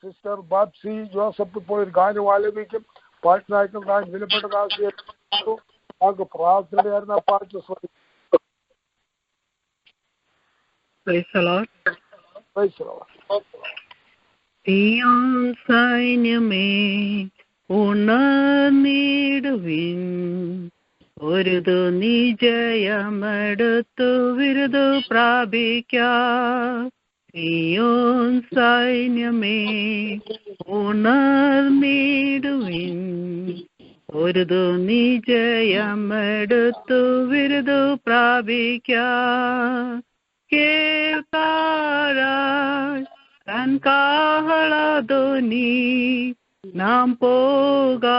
Sister ബാപ്സി Joseph ഇപ്പോൾ ഒരു ഗാനം ആലപിക്കും. പാട്ടിനായിട്ടും വിലപ്പെട്ട കാശ് പ്രാർത്ഥനയായിരുന്നു ആ പാട്ട് ശ്രമിക്കും. സൈന്യമേ ഉണർന്നിടുവിൻ, ഒരുതു നിജയമെടുത്തു വിരുദു പ്രാപിക്കാം. സിയോൻ സൈന്യമേ ഉണർന്നിടുവിൻ, ഒരുതു നിജയമെടുത്തു വിരുദു പ്രാപിക്കാം. കേൾക്കാരായി തൻ കാഹളധ്വനി നാം പോകാരായി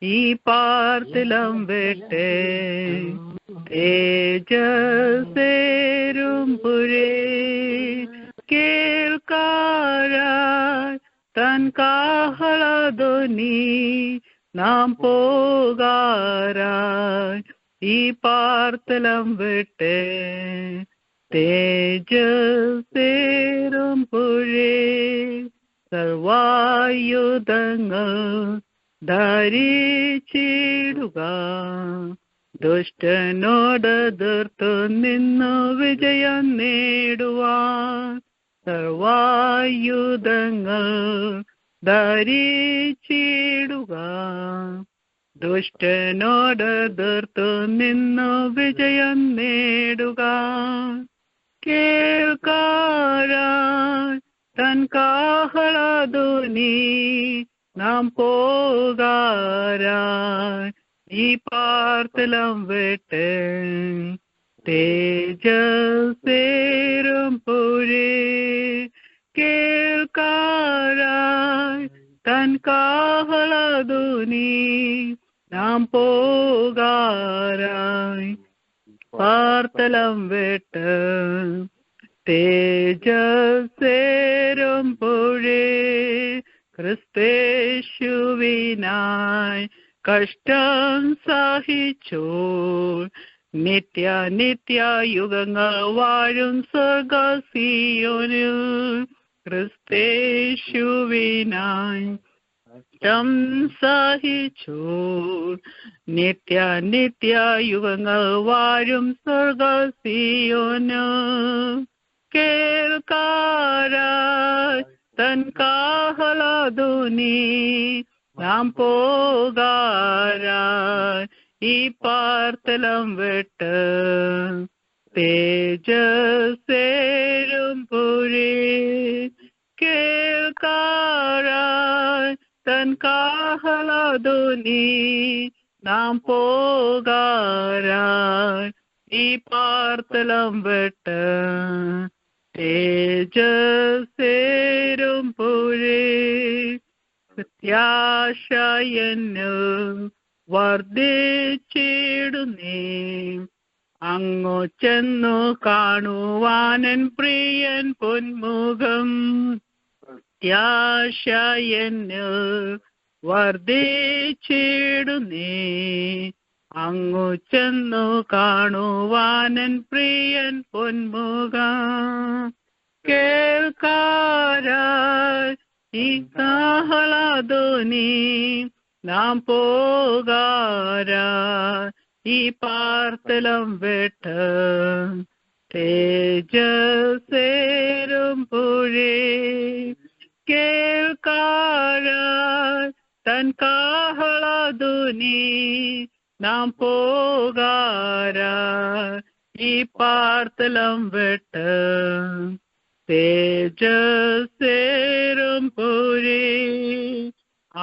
ഈ പാർത്തിലം വിട്ട് തേജസ്സേരുമ്പുഴേ. കേൾക്കാരായി തൻ കാഹളധ്വനി നാം പോകാരായി ഈ പാർത്തലം വിട്ട് തേജസ്സേരുമ്പുഴേ. സർവായുധങ്ങൾ ധരിച്ചിടുക, ദുഷ്ടനോടെതിർത്തു നിന്നു വിജയം നേടുവാൻ. സർവായുധങ്ങൾ ധരിച്ചിടുക, ദുഷ്ടനോടെതിർത്തു നിന്നു വിജയം നേടുക. കേൾക്കാരായി തൻ കാഹളധ്വനി നാം പോകാരായി ഈ പാർത്തലം വിട്ട് തേജസ്സേരുമ്പുഴേ. കേൾക്കാരായി തൻ കാഹളധ്വനി നാം പോകാരായി പാർത്തലം വിട്ട് തേജസ്സേരുമ്പുഴേ. ക്രിസ്തേശുവിനായി കഷ്ടം സഹിച്ചു നിത്യ നിത്യ യുഗങ്ങൾ വാഴും സ്വർഗ്ഗസിയോനിൽ. ക്രിസ്തേശുവിനായി കഷ്ടം സഹിച്ചു നിത്യ നിത്യ യുഗങ്ങൾ വാഴും സ്വർഗ്ഗസിയോനിൽ. കേൾക്കാരായി തൻ കാഹളധ്വനി നാം പോകാരായി ഈ പാർത്തലം വിട്ട് തേജസ്സേരുമ്പുഴേ. കേൾക്കാരായി തൻ കാഹളധ്വനി നാം പോകാരായി ഈ പാർത്തലം വിട്ട് തേജസ്സേരുമ്പുഴേ. പ്രത്യാശയെന്നു വർദ്ധിച്ചിടുന്നേ, അങ്ങു ചെന്നു കാണുവാനൻ പ്രിയൻ പൊന്മുഖം. പ്രത്യാശയെന്നു വർദ്ധിച്ചിടുന്നേ, അങ്ങു ചെന്നു കാണുവാനൻ പ്രിയൻ പൊന്മുഖം. കേൾക്കാരായി ഈ കാഹളധ്വനി നാം പോകാരായി ഈ പാർത്തലം വിട്ട് തേജസ്സേരുമ്പുഴേ. കേൾക്കാരായി തൻ കാഹളധ്വനി നാം പോകാരായി ഈ പാർത്തലം വിട്ട് തേജസ്സേരുമ്പുഴേ.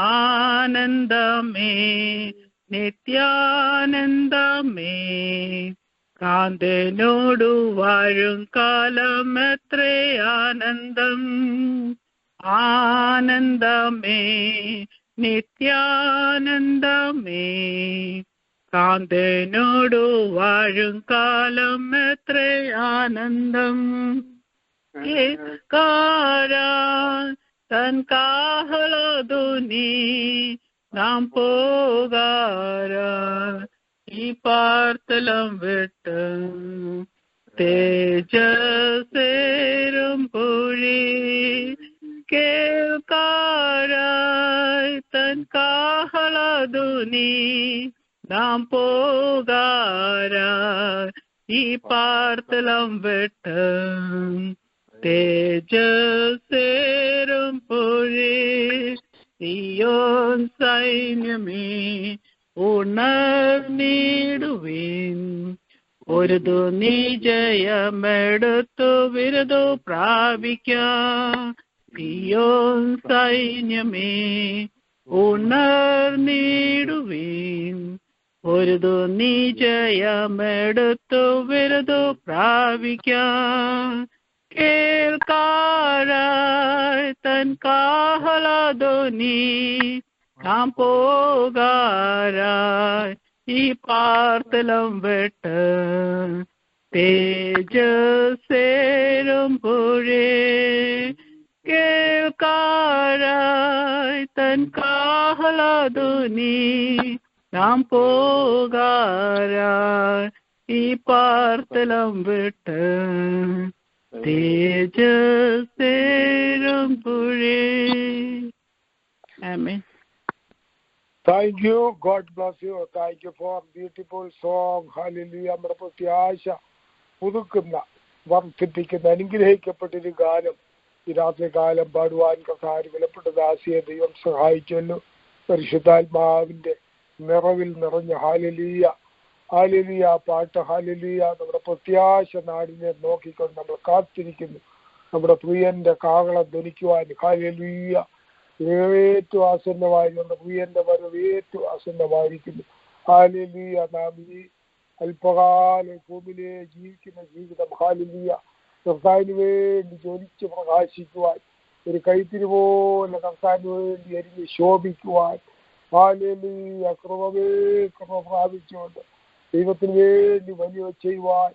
ആനന്ദമേ നിത്യാനന്ദമേ, കാന്തനോടു വാഴും കാലം എത്രേ ആനന്ദം. ആനന്ദമേ നിത്യാനന്ദമേ, കാന്തനോടു വാഴും കാലം എത്രേ ആനന്ദം. കേൾക്കാരായി തൻ കാഹളധ്വനി നാം പോകാരായി ഈ പാർത്തലം വിട്ട് തേജസ്സേരുമ്പുഴേ. നീ നാം പോകാരാ ഈ പാർത്തലം വിട്ട് തേജസ്സേറും പൊഴേ സിയോൻ സൈന്യമേ ഉണർന്നിടുവിൻ ഒരു നീ ജയമെടുത്തു വിരുദു പ്രാപിക്കാം സിയോൻ സൈന്യമേ ഉണർന്നിടുവിൻ ഒരു നീ ജയമെടുത്തു വിരുദു പ്രാപിക്കാം കേൾക്കാരായി തൻ കാഹളധ്വനി നാം പോകാരായി ഈ പാർത്തലം വിട്ട് തേജസ്സേറും പൊഴേ കേൾക്കാരായി തൻ കാഹളധ്വനി നാം പോകാരായി ഈ പാർത്തലം വിട്ട് തേജസ്സേറും പൊഴേ. ആമേൻ. Thank you. God bless you. Thank you for beautiful song. Hallelujah. നമ്മുടെ പ്രത്യാശ പുതുക്കുന്ന വർദ്ധിപ്പിക്കുന്ന അനുഗ്രഹിക്കപ്പെട്ടൊരു ഗാനം ഈ രാത്രി കാലം പാടുവാൻ കർത്താവിന് വിലപ്പെട്ട ദാസിയെ ദൈവം സഹായിച്ചല്ലോ. പരിശുദ്ധാത്മാവിന്റെ നിറവിൽ നിറഞ്ഞ ഹാലലിയ ഹാലലിയ പാട്ട് ഹാലലിയ. നമ്മുടെ പ്രത്യാശ നാടിനെ നോക്കിക്കൊണ്ട് നമ്മൾ കാത്തിരിക്കുന്നു നമ്മുടെ പ്രിയന്റെ കാഹളം ധ്വനിക്കുവാൻ. ഹാലലിയ ഏറ്റവും ആസന്നമായി നമ്മുടെ പ്രിയന്റെ വരവ് ഏറ്റവും ആസന്നമായിരിക്കുന്നു. ഹാലലിയ. നാം ഈ അല്പകാലം ഭൂമിയിലെ ജീവിക്കുന്ന ജീവിതം ഹാലലിയ കർത്താവിന് വേണ്ടി ജ്വലിച്ച് പ്രകാശിക്കുവാൻ, ഒരു കൈത്തിരി പോലെ കർത്താവിന് വേണ്ടി എരിഞ്ഞ് ശോഭിക്കുവാൻ ഹാലലിയ കൃപ പ്രാപിച്ചുകൊണ്ട് ദൈവത്തിന് വേണ്ടി വലിയ ചെയ്യുവാൻ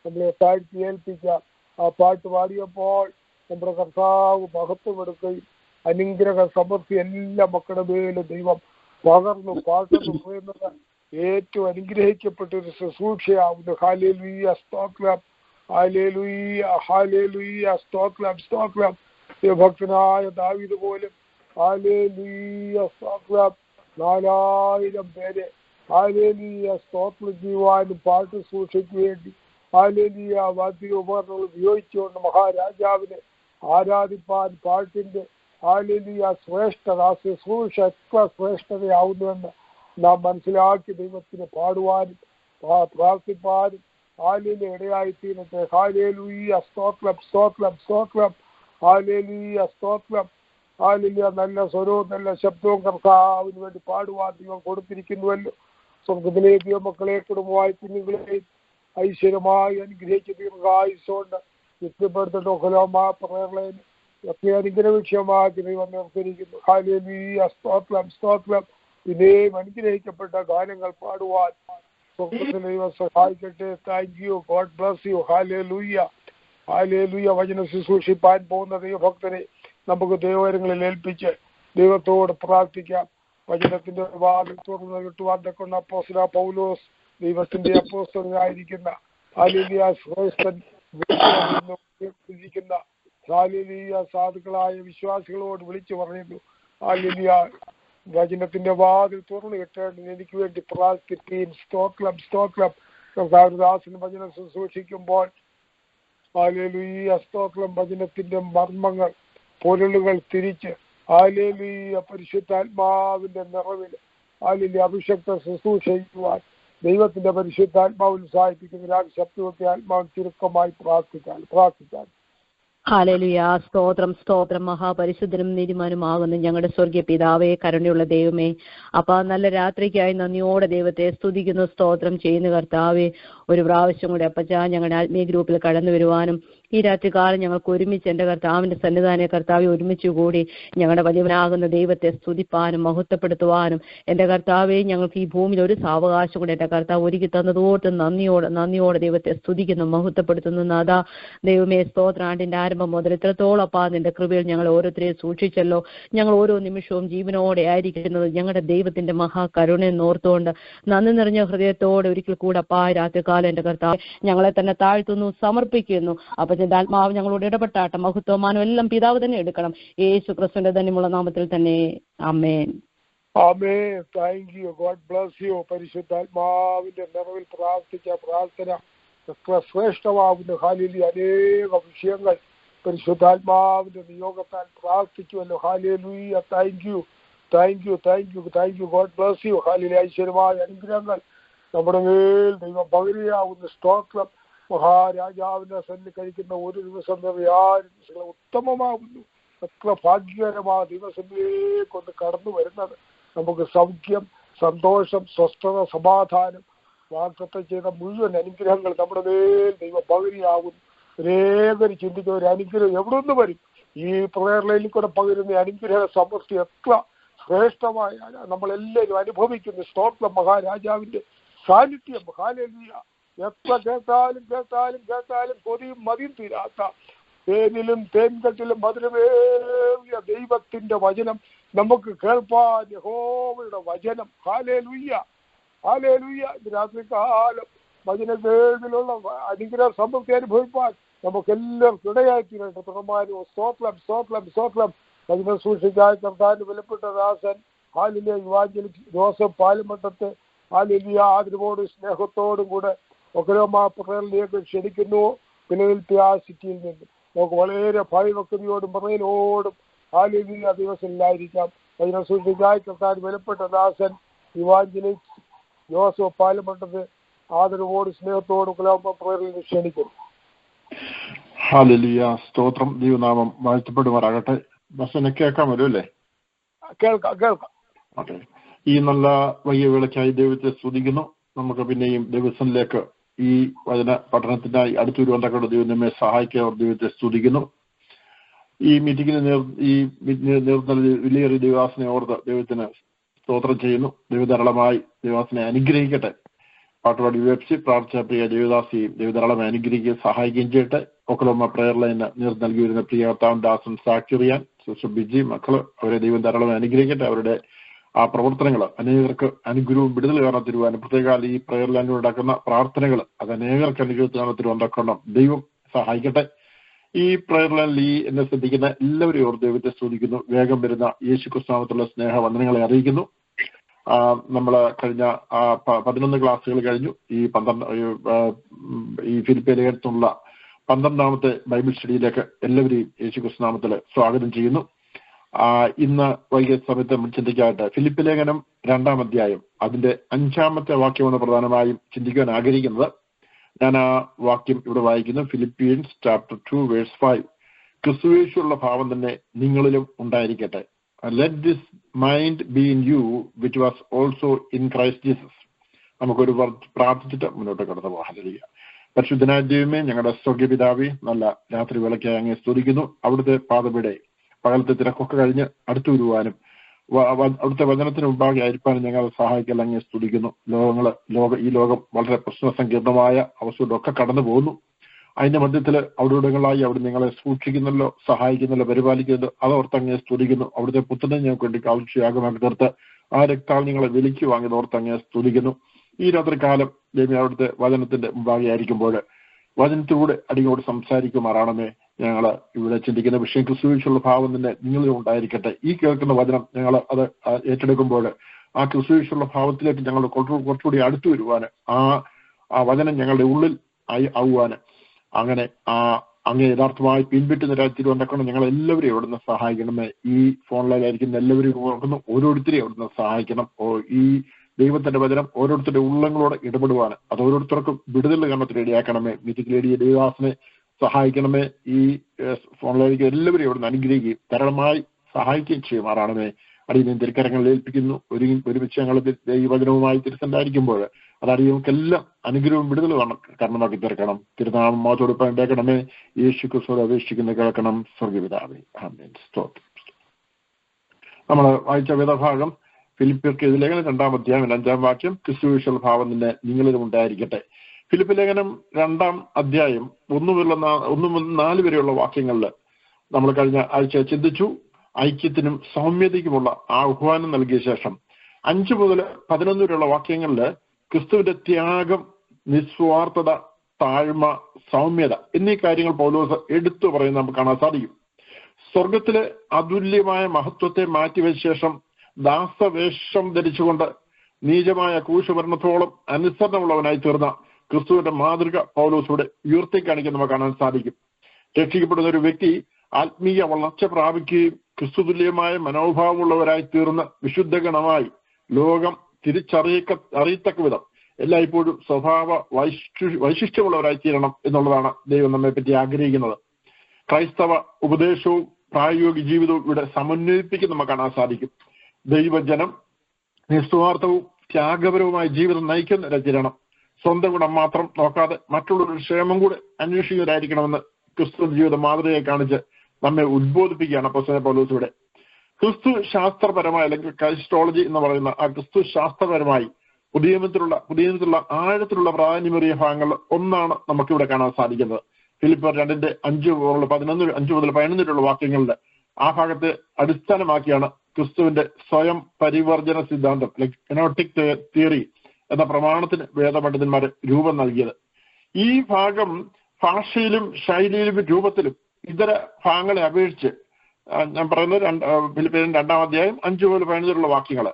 നമ്മളെ താഴ്ത്തി ഏൽപ്പിക്കാം. ആ പാട്ട് പാടിയപ്പോൾ നമ്മുടെ കർത്താവ് മഹത്വമെടുക്കുകയും അനുഗ്രഹ സമൃദ്ധി എല്ലാ മക്കളുടെ മേലും ദൈവം പകർന്നു പാടുന്നു പറയുന്നത് ഏറ്റവും അനുഗ്രഹിക്കപ്പെട്ടൊരു ശുശ്രൂഷയാവുന്നു. ഹാലേലൂയ സ്തോത്രം, ഹാലേലൂയ ഹാലേലൂയ സ്തോത്രം സ്തോത്രം. ഭക്തനായ ദാവീദ് പോലും ഹാലേലൂയ സ്തോത്രം 4000 പേരെ ഹാലേലൂയ സ്തോത്രം ചെയ്യുവാനും പാട്ട് സൂക്ഷിക്ക് വേണ്ടി ഹാലേലൂയ വാദ്യ ഉപകരണങ്ങൾ ഉപയോഗിച്ചുകൊണ്ട് മഹാരാജാവിനെ ആരാധിപ്പാൻ പാട്ടിന്റെ ഹാലേലൂയ ശ്രേഷ്ഠത ശുശ്രൂഷ എത്ര ശ്രേഷ്ഠതയാവുന്നുവെന്ന് നാം മനസ്സിലാക്കി ദൈവത്തിന് പാടുവാനും പ്രാർത്ഥിപ്പാനും ഹാലേലൂയ ഇടയായിത്തീരട്ടെ. ഹാലേലൂയ സ്തോത്രം സ്തോത്രം സ്തോത്രം ഹാലേലൂയ സ്തോത്രം ഹാലേലൂയ. നല്ല സ്വരവും നല്ല ശബ്ദവും കർത്താവിന് വേണ്ടി പാടുവാൻ ദൈവം കൊടുത്തിരിക്കുന്നുവല്ലോ. സ്വർഗത്തിലെ ദൈവമക്കളെ കുടുംബമായി കുഞ്ഞുങ്ങളെയും ഐശ്വര്യമായി അനുഗ്രഹിച്ച് ദീർഘായുസ്സുകൊണ്ട് നിത്യപ്പെടുത്തലോമാ പ്രേരണയിൽ ഒക്കെ അനുഗ്രഹ വിഷയമാക്കി ദൈവം നിർത്തിയിരിക്കുന്നു. ഹാലേലൂയ സ്തോത്രം സ്തോത്രം. പിന്നെയും അനുഗ്രഹിക്കപ്പെട്ട ഗാനങ്ങൾ പാടുവാൻ സ്വർഗത്തിലെ ദൈവം സഹായിക്കട്ടെ. Thank you. God bless you. Hallelujah hallelujah. വചനം ശുശ്രൂഷിപ്പാൻ പോകുന്ന ദൈവഭക്തനെ നമുക്ക് ദൈവകരങ്ങളിൽ ഏൽപ്പിച്ച് ദൈവത്തോട് പ്രാർത്ഥിക്കാം. വചനത്തിന്റെ വാതിൽ തുറന്ന് കിട്ടുവാൻ തക്കുന്ന അപ്പോസ്തലനായ പൗലോസ് ദൈവത്തിന്റെ അപ്പോസ്തലനായിരിക്കുന്ന ഹാലേലൂയ ശ്രേഷ്ഠൻ ഇരിക്കുന്ന ഹാലേലൂയ സാധുക്കളായ വിശ്വാസികളോട് വിളിച്ചു പറയുന്നു. ഹാലേലൂയ വചനത്തിന്റെ വാതിൽ തുറന്നു കിട്ടേണ്ടത് എനിക്ക് വേണ്ടി പ്രാർത്ഥിപ്പീൻ. സ്തോത്രം സ്തോത്രം. കർത്താവിന്റെ വചനം ശുശ്രൂഷിക്കുമ്പോൾ ഹാലേലൂയ സ്തോത്രം വചനത്തിന്റെ മർമ്മങ്ങൾ പൊരുളുകൾ തിരിച്ച് ഹാലേലൂയ പരിശുദ്ധാത്മാവിന്റെ നിറവിൽ ഹാലേലൂയ അഭിഷക്ത ശുശ്രൂഷ ചെയ്യുവാൻ ദൈവത്തിന്റെ പരിശുദ്ധാത്മാവ് ഉത്സാഹിപ്പിക്കുന്ന ശബ്ദത്തെ ആത്മാവ് ചുരുക്കമായി പ്രാർത്ഥിക്കാൻ. ഹല്ലേലൂയ സ്തോത്രം സ്തോത്രം. മഹാപരിശുദ്ധനും നീതിമാനുമാകുന്ന ഞങ്ങളുടെ സ്വർഗീയ പിതാവേ, കരുണയുള്ള ദൈവമേ, അപ്പാ നല്ല രാത്രിക്കായി നന്ദിയോടെ ദൈവത്തെ സ്തുതിക്കുന്നു, സ്തോത്രം ചെയ്യുന്നു. കർത്താവേ, ഒരു പ്രാവശ്യം കൂടി അപ്പച്ചാ ഞങ്ങളുടെ ആത്മീയ ഗ്രൂപ്പിൽ കടന്നു വരുവാനും ഈ രാത്രികാലം ഞങ്ങൾക്ക് ഒരുമിച്ച് എൻ്റെ കർത്താവിന്റെ സന്നിധാനെ കർത്താവെ ഒരുമിച്ച് കൂടി ഞങ്ങളുടെ വലിയവനാകുന്ന ദൈവത്തെ സ്തുതിപ്പാനും മഹത്വപ്പെടുത്തുവാനും എൻ്റെ കർത്താവെ ഞങ്ങൾക്ക് ഈ ഭൂമിയിൽ ഒരു സാവകാശം കൂടി എൻ്റെ കർത്താവ് ഒരുക്കി തന്നതോട്ട് നന്ദിയോടെ ദൈവത്തെ സ്തുതിക്കുന്നു, മഹത്വപ്പെടുത്തുന്നു. നാഥാ ദൈവമേ, സ്തോത്രാണ്ടിന്റെ ആരംഭം മുതൽ ഇത്രത്തോളം അപ്പാ നിന്റെ കൃപയിൽ ഞങ്ങൾ ഓരോരുത്തരെയും സൂക്ഷിച്ചല്ലോ. ഞങ്ങൾ ഓരോ നിമിഷവും ജീവനോടെ ആയിരിക്കുന്നത് ഞങ്ങളുടെ ദൈവത്തിന്റെ മഹാകരുണയെ നോർത്തുകൊണ്ട് നന്ദി നിറഞ്ഞ ഹൃദയത്തോടെ ഒരിക്കൽ കൂടെ അപ്പാ രാത്രികാലം എൻ്റെ കർത്താവ് ഞങ്ങളെ തന്നെ താഴ്ത്തുന്നു, സമർപ്പിക്കുന്നു. അപ്പൊ ആത്മാവ് ഞങ്ങളോട് ഇടപെട്ടാട്ടെ. മഹത്വമാനം എല്ലാം പിതാവ് തന്നെ എടുക്കണം. യേശു ക്രിസ്തുവിന്റെ ധന്യമുള്ള നാമത്തിൽ തന്നെ ആമേൻ. ആമേൻ. Thank you. God bless you. പരിശുദ്ധാത്മാവിന്റെ നിറവിൽ പ്രാർത്ഥിച്ച പ്രാർത്ഥന എത്ര ശ്രേഷ്ഠമാകുന്നു. ഹാലേലൂയ. അനേക വിഷയങ്ങൾ പരിശുദ്ധാത്മാവിന്റെ നിയോഗത്താൽ പ്രാർത്ഥിക്കുമല്ലോ. ഹാലേലൂയ. Thank you, thank you, thank you, thank you. God bless you. ഹാലേലൂയ. ഐശ്വര്യമായ അനുഗ്രഹങ്ങൾ നമ്മുടെ മേൽ ദൈവം പകരുകയാവുന്ന സ്തോത്രം. മഹാരാജാവിന്റെ സന്നിധി കഴിക്കുന്ന ഒരു ദിവസം ഉത്തമമാകുന്നു. എത്ര ഭാഗ്യകരമായ ദിവസത്തിലേക്കൊന്ന് കടന്നു വരുന്നത്. നമുക്ക് സൗഖ്യം, സന്തോഷം, സ്വസ്ഥത, സമാധാനം, വാഗ്ദത്തം ചെയ്ത മുഴുവൻ അനുഗ്രഹങ്ങൾ നമ്മുടെ മേൽ ദൈവം പകരുകയാകുന്നു. ഒരേതൊരു ചിന്തിക്കുന്ന ഒരു അനുഗ്രഹം എവിടെ നിന്ന് വരും? ഈ പ്രയർ ലൈനിൽ കൂടെ പകരുന്ന അനുഗ്രഹ സമൃദ്ധി എത്ര ശ്രേഷ്ഠമായ നമ്മളെല്ലാവരും അനുഭവിക്കുന്നു. സ്തോത്രം. മഹാരാജാവിന്റെ സാന്നിധ്യം. ഹാലേലൂയ. എത്ര കേട്ടാലും കേട്ടാലും കേട്ടാലും കൊതിയും മതിയും തീരാത്ത തേനിലും തേൻകട്ടിലും മധുരമേറിയ ദൈവത്തിന്റെ വചനം നമുക്ക് കേൾപ്പാൻ യഹോവയുടെ വചനം. Hallelujah, hallelujah. ഇന്ന് രാത്രികാലം വചന കേൾവിലുള്ള അനുഗ്രഹ സമൃദ്ധി അനുഭവിപ്പാൻ നമുക്കെല്ലാവർക്കും ഇടയായി തീരട്ടെ. പ്രമാനവും സ്തോത്രം, സ്തോത്രം, സ്തോത്രം. വചന സൂക്ഷിക്കാൻ കർത്താവിന്റെ വിലപ്പെട്ട ദാസൻ ഹാലിലെ ഇവാഞ്ചലിസ്റ്റ് ജോസഫ് പാലുമട്ടത്തെ ഹാലിലിയ ആദരവോടും സ്നേഹത്തോടും കൂടെ ഒക്കലോമാ പ്രേരണയിലേക്ക് ക്ഷണിക്കുന്നു. ഫിലദൽഫിയ സിറ്റിയിൽ നിന്ന് നമുക്ക് വളരെ ഭയഭക്തിയോടും പ്രേരണയോടും ഹാലിലിയ ദിവസങ്ങളിലായിരിക്കാം. വചന സൂക്ഷിക്കാൻ കർത്താവിന്റെ വിലപ്പെട്ട ദാസൻ ഇവാഞ്ചലിസ്റ്റ് ജോസഫ് പാലുമട്ടത്തെ ആദരവോട് സ്നേഹത്തോടും കലാപ പ്രേരണയിൽ ക്ഷണിക്കുന്നു. ഹല്ലേലൂയ. സ്തോത്രം. ദൈവനാമം വാഴ്ത്തപ്പെടുമാറാകട്ടെ. ബസ്സിനെ കേൾക്കാമല്ലോ അല്ലേ? കേൾക്കാം, കേൾക്കാം. ഓക്കെ. ഈ നല്ല വൈകിയ വേളയ്ക്കായി ദൈവത്തെ സ്തുതിക്കുന്നു. നമുക്ക് പിന്നെയും ദിവസത്തിലേക്ക് ഈ വചന പഠനത്തിനായി അടുത്തൊരു വന്നക്കൊണ്ട് ദൈവം നമ്മെ സഹായിക്കാൻ ദൈവത്തെ സ്തുതിക്കുന്നു. ഈ മീറ്റിംഗിന് നേതൃത്വം വിലയേറിയ ദൈവദാസനെ ഓർത്ത് ദൈവത്തിന് സ്തോത്രം ചെയ്യുന്നു. ദൈവധാരാളമായി ദൈവദാസനെ അനുഗ്രഹിക്കട്ടെ. പാട്ടുപാടി വെബ്സി പ്രാർത്ഥിച്ച പ്രിയ ദേവദാസിയും ദൈവധാരാളമായി അനുഗ്രഹിക്കുകയും സഹായിക്കുകയും ചെയ്യട്ടെ. ഒക്കലോമ പ്രയർ ലൈന് നേതൃത്വം നൽകി വരുന്ന പ്രിയ കർത്താവ് ദാസൻ സാക്ഷിറിയാൻ സിസ്റ്റർ ബിജി മക്കള് അവരെ ദൈവം ധാരാളമായി അനുഗ്രഹിക്കട്ടെ. അവരുടെ ആ പ്രവർത്തനങ്ങൾ അനേകർക്ക് അനുഗ്രഹവും വിടുതൽ കാരണം തരുവാനും പ്രത്യേക ഈ പ്രയർ ലൈനിൽ ഉണ്ടാക്കുന്ന പ്രാർത്ഥനകൾ അത് അനേകർക്ക് അനുഗ്രഹത്തിന് തരുവാൻ ദൈവം സഹായിക്കട്ടെ. ഈ പ്രയർ ലൈനിൽ എന്നെ ശ്രദ്ധിക്കുന്ന എല്ലാവരെയും ഓർ ദൈവത്തെ സ്തുതിക്കുന്നു. വേഗം വരുന്ന യേശു ക്രിസ്തുനാമത്തിലുള്ള സ്നേഹവന്ദനങ്ങളെ അറിയിക്കുന്നു. നമ്മൾ കഴിഞ്ഞ 11 ക്ലാസ്സുകൾ കഴിഞ്ഞു. ഈ ഫിലിപ്പിയ ലേഖനത്തിലുള്ള 12ാമത്തെ ബൈബിൾ സ്റ്റഡിയിലേക്ക് എല്ലാവരെയും യേശു ക്രിസ്തുനാമത്തിൽ സ്വാഗതം ചെയ്യുന്നു. ഇന്ന് വൈകിയ സമയത്ത് നമ്മൾ ചിന്തിക്കാനായിട്ട് ഫിലിപ്പിയ ലേഖനം 2-ാം അധ്യായം അതിന്റെ 5-ാമത്തെ വാക്യമാണ് പ്രധാനമായും ചിന്തിക്കുവാൻ ആഗ്രഹിക്കുന്നത്. ഞാൻ ആ വാക്യം ഇവിടെ വായിക്കുന്നു. Philippians chapter 2 verse 5. ക്രിസ്തുയേശുവിലുള്ള ഭാവം തന്നെ നിങ്ങളിലും ഉണ്ടായിരിക്കട്ടെ. Let this mind be in you which was also in Christ Jesus. നമുക്കൊരു പ്രാർത്ഥിച്ചിട്ട് മുന്നോട്ട് കടന്നു പോകാം. ഹല്ലേലൂയ. പരിശുദ്ധനായ ദൈവമേ, ഞങ്ങളുടെ സ്വർഗ്ഗപിതാവേ, നല്ല രാത്രി വേളയ്ക്കായി അങ്ങേ സ്തുതിക്കുന്നു. അവിടുത്തെ പാദപീഠയെ പകലത്തെ തിരക്കൊക്കെ കഴിഞ്ഞ് അടുത്തു വരുവാനും അവിടുത്തെ വചനത്തിന് മുമ്പാകെ ആയിരിക്കാനും ഞങ്ങൾ സഹായിക്കൽ അങ്ങേ സ്തുതിക്കുന്നു. ഈ ലോകം വളരെ പ്രശ്നസങ്കീർണമായ അവസ്ഥയിലൊക്കെ കടന്നു പോകുന്നു. അതിന്റെ മധ്യത്തിൽ അവിടെയിടങ്ങളായി അവിടെ നിങ്ങളെ സൂക്ഷിക്കുന്നല്ലോ, സഹായിക്കുന്നല്ലോ, പരിപാലിക്കുന്നല്ലോ. അതോർത്ത് അങ്ങേ സ്തുതിക്കുന്നു. അവിടുത്തെ പുത്രനെ ഞങ്ങൾക്ക് വേണ്ടി ആവശ്യയാഗമാക്കി തീർത്ത് ആ രക്താൽ നിങ്ങളെ വിലയ്ക്ക് വാങ്ങി ഓർത്ത് അങ്ങേ സ്തുതിക്കുന്നു. ഈ രാത്രി കാലം ദൈവമേ അവിടുത്തെ വചനത്തിന്റെ മുമ്പാകെ ആയിരിക്കുമ്പോൾ വചനത്തിലൂടെ അടിയോട് സംസാരിക്കുമാറാണമേ. ഞങ്ങൾ ഇവിടെ ചിന്തിക്കുന്ന വിഷയം ക്രിസ്തുവിലുള്ള ഭാവം തന്നെ നിങ്ങളിലും ഉണ്ടായിരിക്കട്ടെ. ഈ കേൾക്കുന്ന വചനം ഞങ്ങൾ അത് ഏറ്റെടുക്കുമ്പോൾ ആ ക്രിസ്തുവിലുള്ള ഭാവത്തിലേക്ക് ഞങ്ങൾ കുറച്ചുകൂടി അടുത്തു വരുവാന് ആ വചനം ഞങ്ങളുടെ ഉള്ളിൽ ആവുവാന് അങ്ങനെ അങ്ങ് യഥാർത്ഥമായി പിൻപറ്റി നിരാത്തിരുവന്നക്കണം ഞങ്ങൾ എല്ലാവരെയും അവിടുന്ന് സഹായിക്കണമേ. ഈ ഫോണിലായിരിക്കുന്ന എല്ലാവരെയും ഓർക്കുന്നു, ഓരോരുത്തരെയും അവിടുന്ന് സഹായിക്കണം. ഈ ദൈവത്തിന്റെ വചനം ഓരോരുത്തരുടെ ഉള്ളങ്ങളോട് ഇടപെടുവാണ്. അത് ഓരോരുത്തർക്കും വിടുതൽ കാരണത്തിന് ഇടയാക്കണമേ. മീറ്റിംഗിലേടിയ ദൈവദാസനെ സഹായിക്കണമേ. ഈ ഫോണിലേക്ക് എല്ലാവരെയും അവിടുന്ന് അനുഗ്രഹിക്കുകയും ധാരാളമായി സഹായിക്കുകയും ചെയ്യുമാറാണമേ. അടിയനെ തിരുക്കരങ്ങളിൽ ഏൽപ്പിക്കുന്നു. ഒരുമിച്ച് ഞങ്ങൾ ഈ വചനവുമായി തിരുസണ്ടായിരിക്കുമ്പോൾ അതടിയങ്ങൾക്കെല്ലാം അനുഗ്രഹവും വിടുതൽ കാരണമാക്കി തീർക്കണം. തിരുനാമം മാതോടൊപ്പം ഉണ്ടാക്കണമേ. യേശു ക്രിസ്തുവോട് അപേക്ഷിക്കുന്ന കേൾക്കണം. സ്വർഗ്ഗപിതാവേ, ആമേൻ. സ്തോത്രം. നമ്മൾ വായിച്ച വേദഭാഗം ഫിലിപ്പിയർക്ക് ലേഖനം 2-ാം അധ്യായം 5-ാം വാക്യം. ക്രിസ്തുവിലുള്ള ഭാവം തന്നെ നിങ്ങളിലും ഉണ്ടായിരിക്കട്ടെ. ഫിലിപ്പിയ ലേഖനം 2-ാം അധ്യായം 1 മുതൽ 4 വരെയുള്ള വാക്യങ്ങളിൽ നമ്മൾ കഴിഞ്ഞ ആഴ്ച ചിന്തിച്ചു. ഐക്യത്തിനും സൗമ്യതയ്ക്കുമുള്ള ആഹ്വാനം നൽകിയ ശേഷം 5 മുതൽ 11 വരെയുള്ള വാക്യങ്ങളിൽ ക്രിസ്തുവിന്റെ ത്യാഗം, നിസ്വാർത്ഥത, താഴ്മ, സൗമ്യത എന്നീ കാര്യങ്ങൾ പൗലോസ് എടുത്തു പറയുന്നത് നമുക്ക് കാണാൻ സാധിക്കും. സ്വർഗത്തിലെ അതുല്യമായ മഹത്വത്തെ മാറ്റിവെച്ച ശേഷം ദാസവേഷം ധരിച്ചുകൊണ്ട് നീചമായ ക്രൂശുമരണത്തോളം അനുസരണമുള്ളവനായി തീർന്ന ക്രിസ്തുവിന്റെ മാതൃക പൗലോസിലൂടെ ഉയർത്തിക്കാണിക്കാൻ നമുക്ക് കാണാൻ സാധിക്കും. രക്ഷിക്കപ്പെടുന്ന ഒരു വ്യക്തി ആത്മീയ വളർച്ച പ്രാപിക്കുകയും ക്രിസ്തുതുല്യമായ മനോഭാവമുള്ളവരായി തീർന്ന വിശുദ്ധഗണമായി ലോകം അറിയത്തക്ക വിധം എല്ലായ്പ്പോഴും സ്വഭാവ വൈശിഷ്ട്യമുള്ളവരായി തീരണം എന്നുള്ളതാണ് ദൈവം നമ്മെ പറ്റി ആഗ്രഹിക്കുന്നത്. ക്രൈസ്തവ ഉപദേശവും പ്രായോഗിക ജീവിതവും ഇവിടെ സമന്വയിപ്പിക്കുന്ന നമുക്ക് കാണാൻ സാധിക്കും. ദൈവജനം നിസ്വാർത്ഥവും ത്യാഗപരവുമായ ജീവിതം നയിക്കുന്ന തീരണം. സ്വന്തം ഗുണം മാത്രം നോക്കാതെ മറ്റുള്ളവരുടെ ക്ഷേമം കൂടെ അന്വേഷിക്കുന്നവരായിരിക്കണമെന്ന് ക്രിസ്തു ജീവിത മാതൃകയെ കാണിച്ച് നമ്മെ ഉദ്ബോധിപ്പിക്കുകയാണ് അപ്പോസ്തലൻ പൗലോസ് ഇവിടെ. ക്രിസ്തു ശാസ്ത്രപരമായ അല്ലെങ്കിൽ ക്രൈസ്റ്റോളജി എന്ന് പറയുന്ന ആ ക്രിസ്തു ശാസ്ത്രപരമായി പുതിയ നിയമത്തിലുള്ള ആഴത്തിലുള്ള പ്രാധാന്യമേറിയ ഭാഗങ്ങൾ ഒന്നാണ് നമുക്കിവിടെ കാണാൻ സാധിക്കുന്നത്. ഫിലിപ്പിയർ 2:5 മുതൽ 11 വാക്യങ്ങളുടെ ആ ഭാഗത്തെ അടിസ്ഥാനമാക്കിയാണ് ക്രിസ്തുവിന്റെ സ്വയം പരിവർജന സിദ്ധാന്തം കെനോട്ടിക് തിയറി എന്ന പ്രമാണത്തിന് വേദപണ്ഡിതന്മാർ രൂപം നൽകിയത്. ഈ ഭാഗം ഭാഷയിലും ശൈലിയിലും രൂപത്തിലും ഇതര ഭാഗങ്ങളെ അപേക്ഷിച്ച് ഞാൻ പറയുന്നത് ഫിലിപ്പിയർ 2 5 മുതൽ 11 വാക്യങ്ങൾ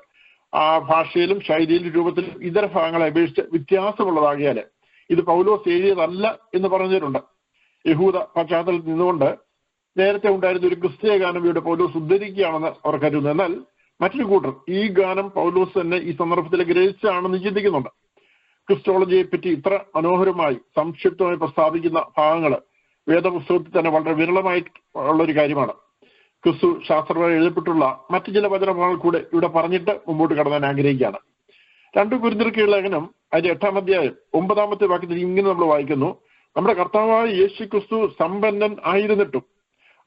ആ ഭാഷയിലും ശൈലിയിലും രൂപത്തിലും ഇതര ഭാഗങ്ങളെ അപേക്ഷിച്ച് വ്യത്യാസമുള്ളതാകിയാൽ ഇത് പൗലോസ് എഴുതിയതല്ല എന്ന് പറഞ്ഞിട്ടുണ്ട്. യഹൂദ പശ്ചാത്തലത്തിൽ നിന്നുകൊണ്ട് നേരത്തെ ഉണ്ടായിരുന്ന ഒരു ക്രിസ്തീയ ഗാനം ഇവിടെ പൗലോസ് ഉദ്ധരിക്കുകയാണെന്ന് അവർ കരുതുന്നു. എന്നാൽ മറ്റൊരു കൂട്ടർ ഈ ഗാനം പൗലോസ് തന്നെ ഈ സന്ദർഭത്തിൽ ഗ്രഹിച്ചാണെന്ന് ചിന്തിക്കുന്നുണ്ട്. ക്രിസ്റ്റോളജിയെ പറ്റി ഇത്ര മനോഹരമായി സംക്ഷിപ്തമായി പ്രസ്താവിക്കുന്ന ഭാഗങ്ങൾ വേദപുസ്തകത്തിൽ തന്നെ വളരെ വിരളമായി ഉള്ളൊരു കാര്യമാണ്. ക്രിസ്തു ശാസ്ത്രപരമായി എഴുതപ്പെട്ടുള്ള മറ്റു ചില വചനഭാഗങ്ങൾ കൂടെ ഇവിടെ പറഞ്ഞിട്ട് മുമ്പോട്ട് കടന്നാൻ ആഗ്രഹിക്കുകയാണ്. 2 കൊരിന്ത്യർക്ക് ലേഖനം അതിന്റെ 8 വാക്യത്തിൽ ഇങ്ങനെ നമ്മൾ വായിക്കുന്നു: നമ്മുടെ കർത്താവായ യേശു ക്രിസ്തു സമ്പന്നൻ ആയിരുന്നിട്ടും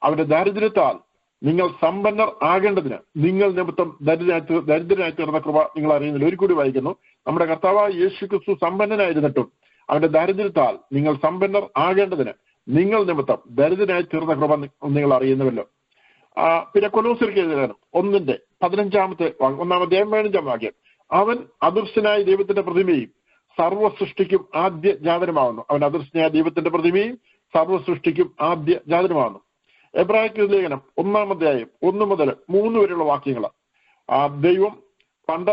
അവന്റെ ദാരിദ്ര്യത്താൽ നിങ്ങൾ സമ്പന്നർ ആകേണ്ടതിന് നിങ്ങൾ നിമിത്തം ദരിദ്രനായി തീർന്ന കൃപ നിങ്ങൾ അറിയുന്നില്ല. ഒരു കൂടി വായിക്കുന്നു: നമ്മുടെ കർത്താവായ യേശു ക്രിസ്തു സമ്പന്നനായിരുന്നിട്ടും അവന്റെ ദാരിദ്ര്യത്താൽ നിങ്ങൾ സമ്പന്നർ ആകേണ്ടതിന് നിങ്ങൾ നിമിത്തം ദരിദ്രനായി തീർന്ന കൃപ നിങ്ങൾ അറിയുന്നുവല്ലോ. പിന്നെ കൊലോസ്യർക്ക് എഴുതിയ 1:15 വാക്യം: അവൻ അദൃശ്യനായ ദൈവത്തിന്റെ പ്രതിമയും സർവ്വ സൃഷ്ടിക്കും ആദ്യ ജാതനമാകുന്നു. അവൻ അദൃശ്യനായ ദൈവത്തിന്റെ പ്രതിമയും സർവ്വ സൃഷ്ടിക്കും ആദ്യ ജാതനമാകുന്നു. എബ്രായർക്ക് ലേഖനം 1 മുതൽ 3 വരെയുള്ള വാക്യങ്ങൾ ദൈവം പണ്ട്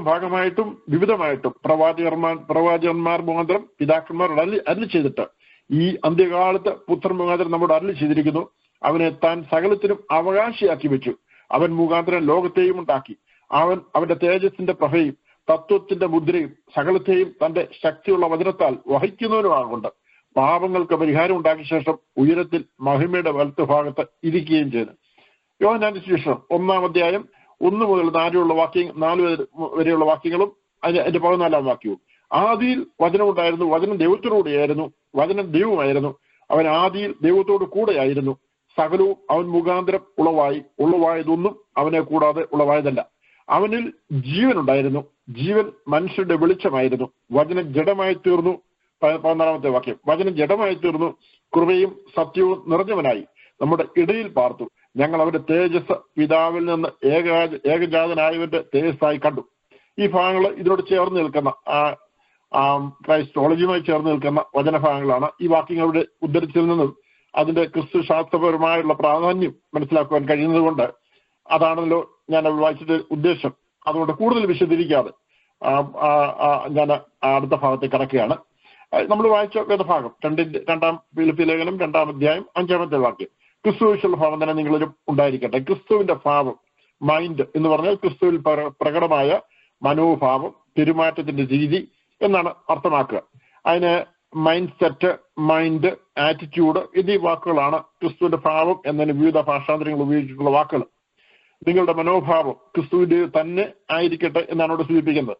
ഭാഗമായിട്ടും വിവിധമായിട്ടും പ്രവാചകന്മാർ മുഖാന്തരം പിതാക്കന്മാരോട് അരുളി ചെയ്തിട്ട് ഈ അന്ത്യകാലത്ത് പുത്രൻ മുഖാന്തരം നമ്മോട് അരുളി ചെയ്തിരിക്കുന്നു. അവനെ താൻ സകലത്തിനും അവകാശിയാക്കി വെച്ചു. അവൻ മുഖാന്തരം ലോകത്തെയും ഉണ്ടാക്കി. അവന്റെ തേജസ്സിന്റെ പ്രഭയും തത്വത്തിന്റെ മുദ്രയും സകലത്തെയും തന്റെ ശക്തിയുള്ള വചനത്താൽ വഹിക്കുന്നവനുമാകൊണ്ട് പാപങ്ങൾക്ക് പരിഹാരം ഉണ്ടാക്കിയ ശേഷം ഉയരത്തിൽ മഹിമയുടെ വലത്ത് ഭാഗത്ത് ഇരിക്കുകയും ചെയ്തു. യോഹന്നാന്റെ സുവിശേഷം 1 മുതൽ 4 വരെയുള്ള വാക്യങ്ങളും അതിന്റെ 14 വാക്യവും: ആദിയിൽ വചനം ഉണ്ടായിരുന്നു, വചനം ദൈവത്തോടുകൂടിയായിരുന്നു, വചനം ദൈവമായിരുന്നു, അവൻ ആദിയിൽ ദൈവത്തോട് കൂടെയായിരുന്നു. സകലവും അവൻ മുഖാന്തരം ഉളവായതൊന്നും അവനെ കൂടാതെ ഉളവായതല്ല. അവനിൽ ജീവൻ ഉണ്ടായിരുന്നു, ജീവൻ മനുഷ്യരുടെ വെളിച്ചമായിരുന്നു. വചനം ജഡമായി തീർന്നു. 14 വാക്യം: വചനം ജഡമായി തീർന്നു, കൃപയും സത്യവും നിറഞ്ഞവനായി നമ്മുടെ ഇടയിൽ പാർത്തു. ഞങ്ങൾ അവന്റെ തേജസ് പിതാവിൽ നിന്ന് ഏകജാതനായവന്റെ തേജസ്സായി കണ്ടു. ഈ ഭാഗങ്ങൾ ഇതിനോട് ചേർന്ന് നിൽക്കുന്ന ക്രൈസ്റ്റോളജിയുമായി ചേർന്ന് നിൽക്കുന്ന വചനഭാഗങ്ങളാണ്. ഈ വാക്യങ്ങളുടെ ഉദ്ധരിച്ചിൽ നിന്നും അതിന്റെ ക്രിസ്തു ശാസ്ത്രപരമായുള്ള പ്രാധാന്യം മനസ്സിലാക്കുവാൻ കഴിയുന്നത് കൊണ്ട് അതാണല്ലോ ഞാൻ വായിച്ചിട്ട് ഉദ്ദേശം. അതുകൊണ്ട് കൂടുതൽ വിശദീകരിക്കാതെ ഞാൻ അടുത്ത ഭാഗത്തേക്ക് കടക്കുകയാണ്. നമ്മൾ വായിച്ച വേദഭാഗം 2 ഫിലിപ്പിയ ലേഖനം 2 5 വാക്യം: ക്രിസ്തുവിലുള്ള ഭാവം തന്നെ നിങ്ങളിലും ഉണ്ടായിരിക്കട്ടെ. ക്രിസ്തുവിന്റെ ഭാവം, മൈൻഡ് എന്ന് പറഞ്ഞാൽ ക്രിസ്തുവിൽ പ്രകടമായ മനോഭാവം, പെരുമാറ്റത്തിന്റെ രീതി എന്നാണ് അർത്ഥമാക്കുക. അതിന് മൈൻഡ് സെറ്റ്, മൈൻഡ്, ആറ്റിറ്റ്യൂഡ് എന്നീ വാക്കുകളാണ് ക്രിസ്തുവിന്റെ ഭാവം എന്നതിന് വിവിധ ഭാഷാന്തരങ്ങൾ ഉപയോഗിച്ചിട്ടുള്ള വാക്കുകൾ. നിങ്ങളുടെ മനോഭാവം ക്രിസ്തുവിന്റെ തന്നെ ആയിരിക്കട്ടെ എന്നാണ് ഇവിടെ സൂചിപ്പിക്കുന്നത്.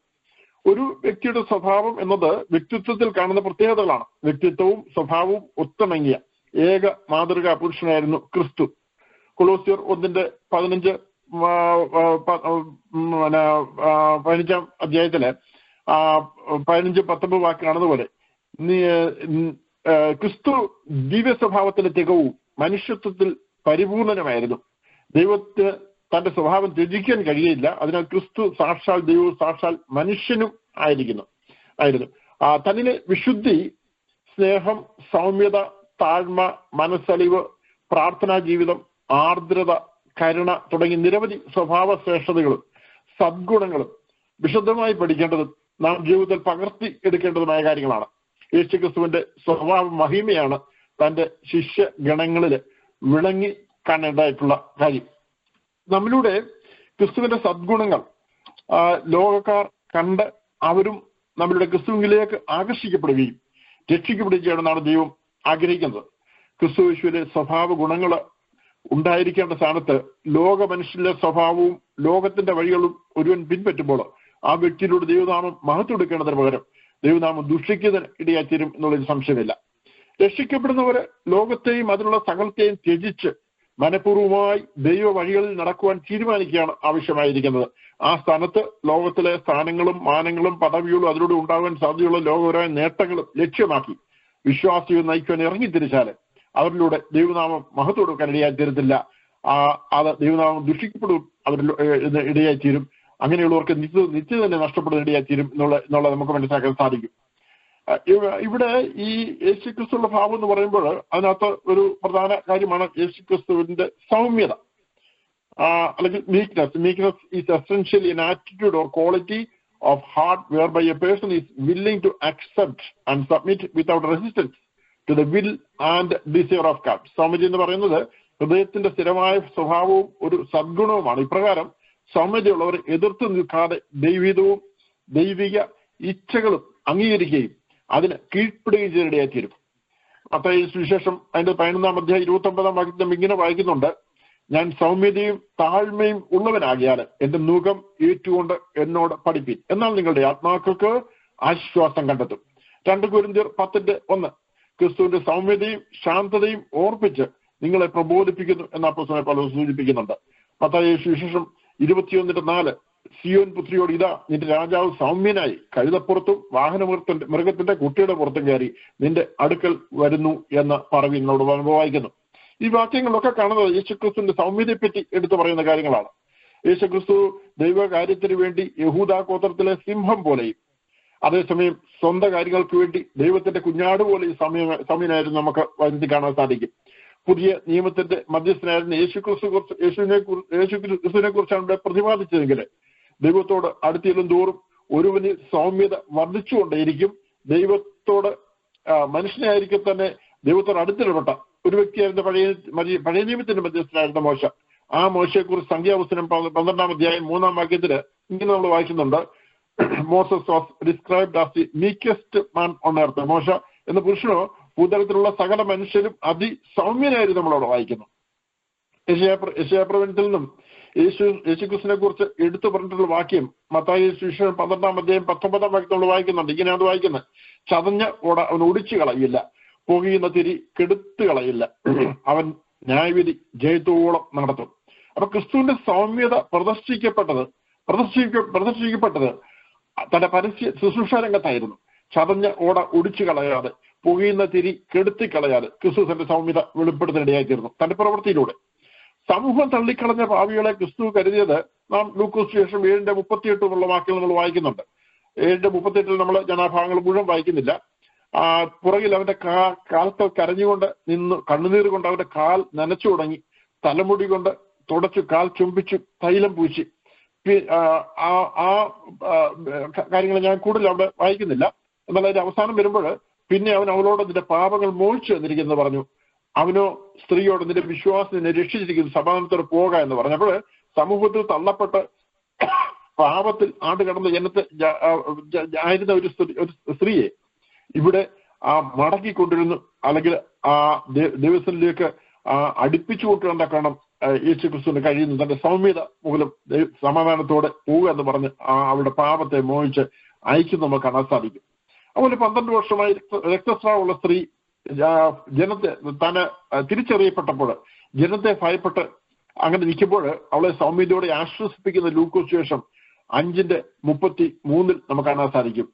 ഒരു വ്യക്തിയുടെ സ്വഭാവം എന്നത് വ്യക്തിത്വത്തിൽ കാണുന്ന പ്രത്യേകതകളാണ്. വ്യക്തിത്വവും സ്വഭാവവും ഒത്തിണങ്ങിയ ഏക മാതൃകാ പുരുഷനായിരുന്നു ക്രിസ്തു. കൊലോസ്യർ 1:15 അധ്യായത്തില് 15-19 വാക്കിലാണതുപോലെ ക്രിസ്തു ദിവ്യ സ്വഭാവത്തിലെ തികവും മനുഷ്യത്വത്തിൽ പരിപൂർണനുമായിരുന്നു. ദൈവത്തിന് തന്റെ സ്വഭാവം ത്യജിക്കാൻ കഴിയില്ല. അതിനാൽ ക്രിസ്തു സാക്ഷാൽ ദൈവവും സാക്ഷാൽ മനുഷ്യനും ആയിരുന്നു. തന്നിലെ വിശുദ്ധി, സ്നേഹം, സൗമ്യത, താഴ്മ, മനസ്സലിവ്, പ്രാർത്ഥനാ ജീവിതം, ആർദ്രത, കരുണ തുടങ്ങി നിരവധി സ്വഭാവ ശ്രേഷ്ഠതകളും സദ്ഗുണങ്ങളും വിശദമായി പഠിക്കേണ്ടതും നാം ജീവിതത്തിൽ പകർത്തി എടുക്കേണ്ടതുമായ കാര്യങ്ങളാണ്. യേശുക്രിസ്തുവിന്റെ സ്വഭാവ മഹിമയാണ് തന്റെ ശിഷ്യ ഗണങ്ങളിൽ വിളങ്ങി കാണേണ്ടതായിട്ടുള്ള കാര്യം. നമ്മളുടെ ക്രിസ്തുവിന്റെ സദ്ഗുണങ്ങൾ ലോകക്കാർ കണ്ട് അവരും നമ്മളുടെ ക്രിസ്തുവിലേക്ക് ആകർഷിക്കപ്പെടുകയും രക്ഷിക്കപ്പെടുകയും ചെയ്യണമെന്നാണ് ദൈവം ആഗ്രഹിക്കുന്നത്. ക്രിസ്തു യേശുവിലെ സ്വഭാവ ഗുണങ്ങൾ ഉണ്ടായിരിക്കേണ്ട സ്ഥാനത്ത് ലോക മനുഷ്യന്റെ സ്വഭാവവും ലോകത്തിന്റെ വഴികളും ഒരുവൻ പിൻപറ്റുമ്പോൾ ആ വ്യക്തിയിലൂടെ ദൈവനാമം മഹത്വം എടുക്കേണ്ടതിന് പകരം ദൈവനാമം ദുഷിക്കുന്നതിന് ഇടയായിത്തീരും എന്നുള്ളൊരു സംശയമില്ല. രക്ഷിക്കപ്പെടുന്നവര് ലോകത്തെയും അതിനുള്ള സകലത്തെയും ത്യജിച്ച് മനഃപൂർവ്വമായി ദൈവ വഴികളിൽ നടക്കുവാൻ തീരുമാനിക്കുകയാണ് ആവശ്യമായിരിക്കുന്നത്. ആ സ്ഥാനത്ത് ലോകത്തിലെ സ്ഥാനങ്ങളും മാനങ്ങളും പദവികളും അതിലൂടെ ഉണ്ടാകാൻ സാധ്യതയുള്ള ലോകപരമായ നേട്ടങ്ങളും ലക്ഷ്യമാക്കി വിശ്വാസികൾ നയിക്കുവാൻ ഇറങ്ങിത്തിരിച്ചാല് അവരിലൂടെ ദൈവനാമം മഹത്വം കൊടുക്കാൻ ഇടയായിത്തീരത്തില്ല. അത് ദൈവനാമം ദുഷിക്കപ്പെടും അവരിൽ ഇടയായിത്തീരും. അങ്ങനെയുള്ളവർക്ക് നിത്യ തന്നെ നഷ്ടപ്പെടുന്ന ഇടയായിത്തീരും എന്നുള്ള നമുക്ക് മനസ്സിലാക്കാൻ സാധിക്കും. ഇവിടെ ഈ യേശുക്രിസ്തുവിന്റെ ഭാവം എന്ന് പറയുമ്പോൾ അതിനകത്ത് ഒരു പ്രധാന കാര്യമാണ് യേശുക്രിസ്തുവിന്റെ സൗമ്യത അല്ലെങ്കിൽ meekness is essentially an attitude or quality of heart whereby a person is willing to accept and submit without resistance to the will and desire of God. സൗമ്യത എന്ന് പറയുന്നത് ഹൃദയത്തിന്റെ സ്ഥിരമായ സ്വഭാവവും ഒരു സദ്ഗുണവുമാണ്. ഇപ്രകാരം സൗമ്യതയുള്ളവർ എതിർത്ത് നിൽക്കാതെ ദൈവിക ഇച്ഛകളും അംഗീകരിക്കുകയും അതിന് കീഴ്പ്പെടുകയും ചെയ്തിടയായിത്തീരും. മത്തായി സുവിശേഷം അതിന്റെ 11-ാം അധ്യായം 29-ാം വാക്യത്തിൽ ഇങ്ങനെ വായിക്കുന്നുണ്ട്: ഞാൻ സൗമ്യതയും താഴ്മയും ഉള്ളവനാകിയാൽ എന്റെ മുഖം ഏറ്റുകൊണ്ട് എന്നോട് പഠിപ്പിൻ, എന്നാൽ നിങ്ങളുടെ ആത്മാക്കൾക്ക് ആശ്വാസം കണ്ടെത്തും. 2 കൊരിന്ത്യർ 10:1 ക്രിസ്തുവിന്റെ സൗമ്യതയും ശാന്തതയും ഓർപ്പിച്ച് നിങ്ങളെ പ്രബോധിപ്പിക്കുന്നു എന്ന അപ്പോസ്തലൻ പൗലോസ് സൂചിപ്പിക്കുന്നുണ്ട്. മത്തായി സുവിശേഷം 21:4 സിയോൻ പുത്രിയോട് ഇതാ നിന്റെ രാജാവ് സൗമ്യനായി കഴുതപ്പുറത്തും മൃഗത്തിന്റെ കുട്ടിയുടെ പുറത്തും കയറി നിന്റെ അടുക്കൽ വരുന്നു എന്ന് പറവി എന്നോട് വായിക്കുന്നു. ഈ വാക്യങ്ങളിലൊക്കെ കാണുന്നത് യേശുക്രിസ്തുവിന്റെ സൗമ്യതയെപ്പറ്റി എടുത്തു പറയുന്ന കാര്യങ്ങളാണ്. യേശുക്രിസ്തു ദൈവകാര്യത്തിന് വേണ്ടി യഹൂദാ ഗോത്രത്തിലെ സിംഹം പോലെയും അതേസമയം സ്വന്തം കാര്യങ്ങൾക്ക് വേണ്ടി ദൈവത്തിന്റെ കുഞ്ഞാട് പോലെയും സൗമ്യനായിരുന്നു നമുക്ക് വരുത്തി കാണാൻ സാധിക്കും. പുതിയ നിയമത്തിന്റെ മധ്യസ്ഥനായിരുന്ന യേശുക്രിസ്തുവിനെ കുറിച്ചാണ് ഇവിടെ പ്രതിപാദിച്ചതെങ്കിൽ ദൈവത്തോട് അടുത്തിലും തോറും ഒരുവന് സൗമ്യത വർദ്ധിച്ചുകൊണ്ടേയിരിക്കും. ദൈവത്തോട് മനുഷ്യനായിരിക്കും തന്നെ ദൈവത്തോട് അടുത്തിടപെട്ട ഒരു വ്യക്തിയായിരുന്ന പഴയ നിയമത്തിന്റെ മധ്യസ്ഥനായിരുന്ന മോശ. ആ മോശയെക്കുറിച്ച് സംഖ്യാപുസ്തകം 12-ാം അധ്യായം 3-ാം വാക്യത്തില് ഇങ്ങനെ നമ്മൾ വായിക്കുന്നുണ്ട്: Moses was described as the meekest man on earth. മോശ എന്ന പുരുഷനോ ഭൂതലത്തിലുള്ള സകല മനുഷ്യരും അതിസൗമ്യനായിരുന്നു നമ്മളവിടെ വായിക്കുന്നു. യെശയ്യാപ്രവചനത്തിൽ നിന്നും യേശുക്രിസ്തുവിനെ കുറിച്ച് എടുത്തു പറഞ്ഞിട്ടുള്ള വാക്യം മത്തായി സുവിശേഷം 12-ാം അധ്യായം 19-ാം വാക്യത്തിൽ നമ്മൾ വായിക്കുന്നുണ്ട്. ഇങ്ങനെയാണ് വായിക്കുന്നത്: ചതഞ്ഞ ഓട അവൻ ഒടിച്ചു കളയില്ല, പുകയുന്ന തിരി കെടുത്തു കളയില്ല, അവൻ ന്യായവിധി ജയത്തോളം നടത്തും. അപ്പൊ ക്രിസ്തുവിന്റെ സൗമ്യത പ്രദർശിപ്പിക്കപ്പെട്ടത് തന്റെ പരസ്യ ശുശ്രൂഷ രംഗത്തായിരുന്നു. ചതഞ്ഞ ഓട ഒടിച്ചു കളയാതെ, പുകയുന്ന തിരി കെടുത്തി കളയാതെ ക്രിസ്തു തന്റെ സൗമ്യത വെളിപ്പെടുത്താനിടയായിത്തീർന്നു തന്റെ പ്രവൃത്തിയിലൂടെ. സമൂഹം തള്ളിക്കളഞ്ഞ പാപികളെ ക്രിസ്തു കരുതിയത് നാം ലൂക്കോസ് സുവിശേഷം 7:38 എന്നുള്ള വാക്യങ്ങൾ നമ്മൾ വായിക്കുന്നുണ്ട്. 7:38 നമ്മൾ ജനാഭാഗങ്ങൾ മുഴുവൻ വായിക്കുന്നില്ല. പുറകിൽ അവന്റെ കാൽക്കൽ കരഞ്ഞുകൊണ്ട് നിന്ന് കണ്ണുനീർ കൊണ്ട് അവന്റെ കാൽ നനച്ചു തുടങ്ങി, തലമുടി കൊണ്ട് തുടച്ചു, കാൽ ചുംബിച്ചു, തൈലം പൂശി. ആ കാര്യങ്ങൾ ഞാൻ കൂടുതൽ അവിടെ വായിക്കുന്നില്ല. എന്നാൽ അതിന്റെ അവസാനം വരുമ്പോൾ പിന്നെ അവളോട് നിന്റെ പാപങ്ങൾ മോഹിച്ചു എന്നിരിക്കുന്നത് പറഞ്ഞു. അവനോ സ്ത്രീയോട് നിന്റെ വിശ്വാസം നിന്നെ രക്ഷിച്ചിരിക്കുന്നു, സമാധാനത്തോടെ പോക എന്ന് പറഞ്ഞപ്പോൾ സമൂഹത്തിൽ തള്ളപ്പെട്ട് പാപത്തിൽ ആണ്ട് കടന്ന ജനത്തെ ആയിരുന്ന ഒരു സ്ത്രീയെ ഇവിടെ മടക്കിക്കൊണ്ടിരുന്നു, അല്ലെങ്കിൽ ആ ദിവസത്തിലേക്ക് അടുപ്പിച്ചു കൊണ്ടുവരേണ്ട കാരണം യേശുക്രിസ്തുവിന് കഴിയുന്നു. തന്റെ സൗമ്യത മൂലം സമാധാനത്തോടെ പോവുക എന്ന് പറഞ്ഞ് അവരുടെ പാപത്തെ മോഹിച്ച് അയക്കുന്നു നമുക്ക് കാണാൻ സാധിക്കും. അതുപോലെ 12 വർഷമായി രക്തസ്രാവമുള്ള സ്ത്രീ ജനത്തെ തന്നെ തിരിച്ചറിയപ്പെട്ടപ്പോൾ ജനത്തെ ഭയപ്പെട്ട് അങ്ങനെ നിൽക്കുമ്പോൾ അവളെ സൗമ്യതയോടെ ആശ്വസിപ്പിക്കുന്ന ലൂക്കോസ് സുവിശേഷം 5:33 നമുക്ക് കാണാൻ സാധിക്കും.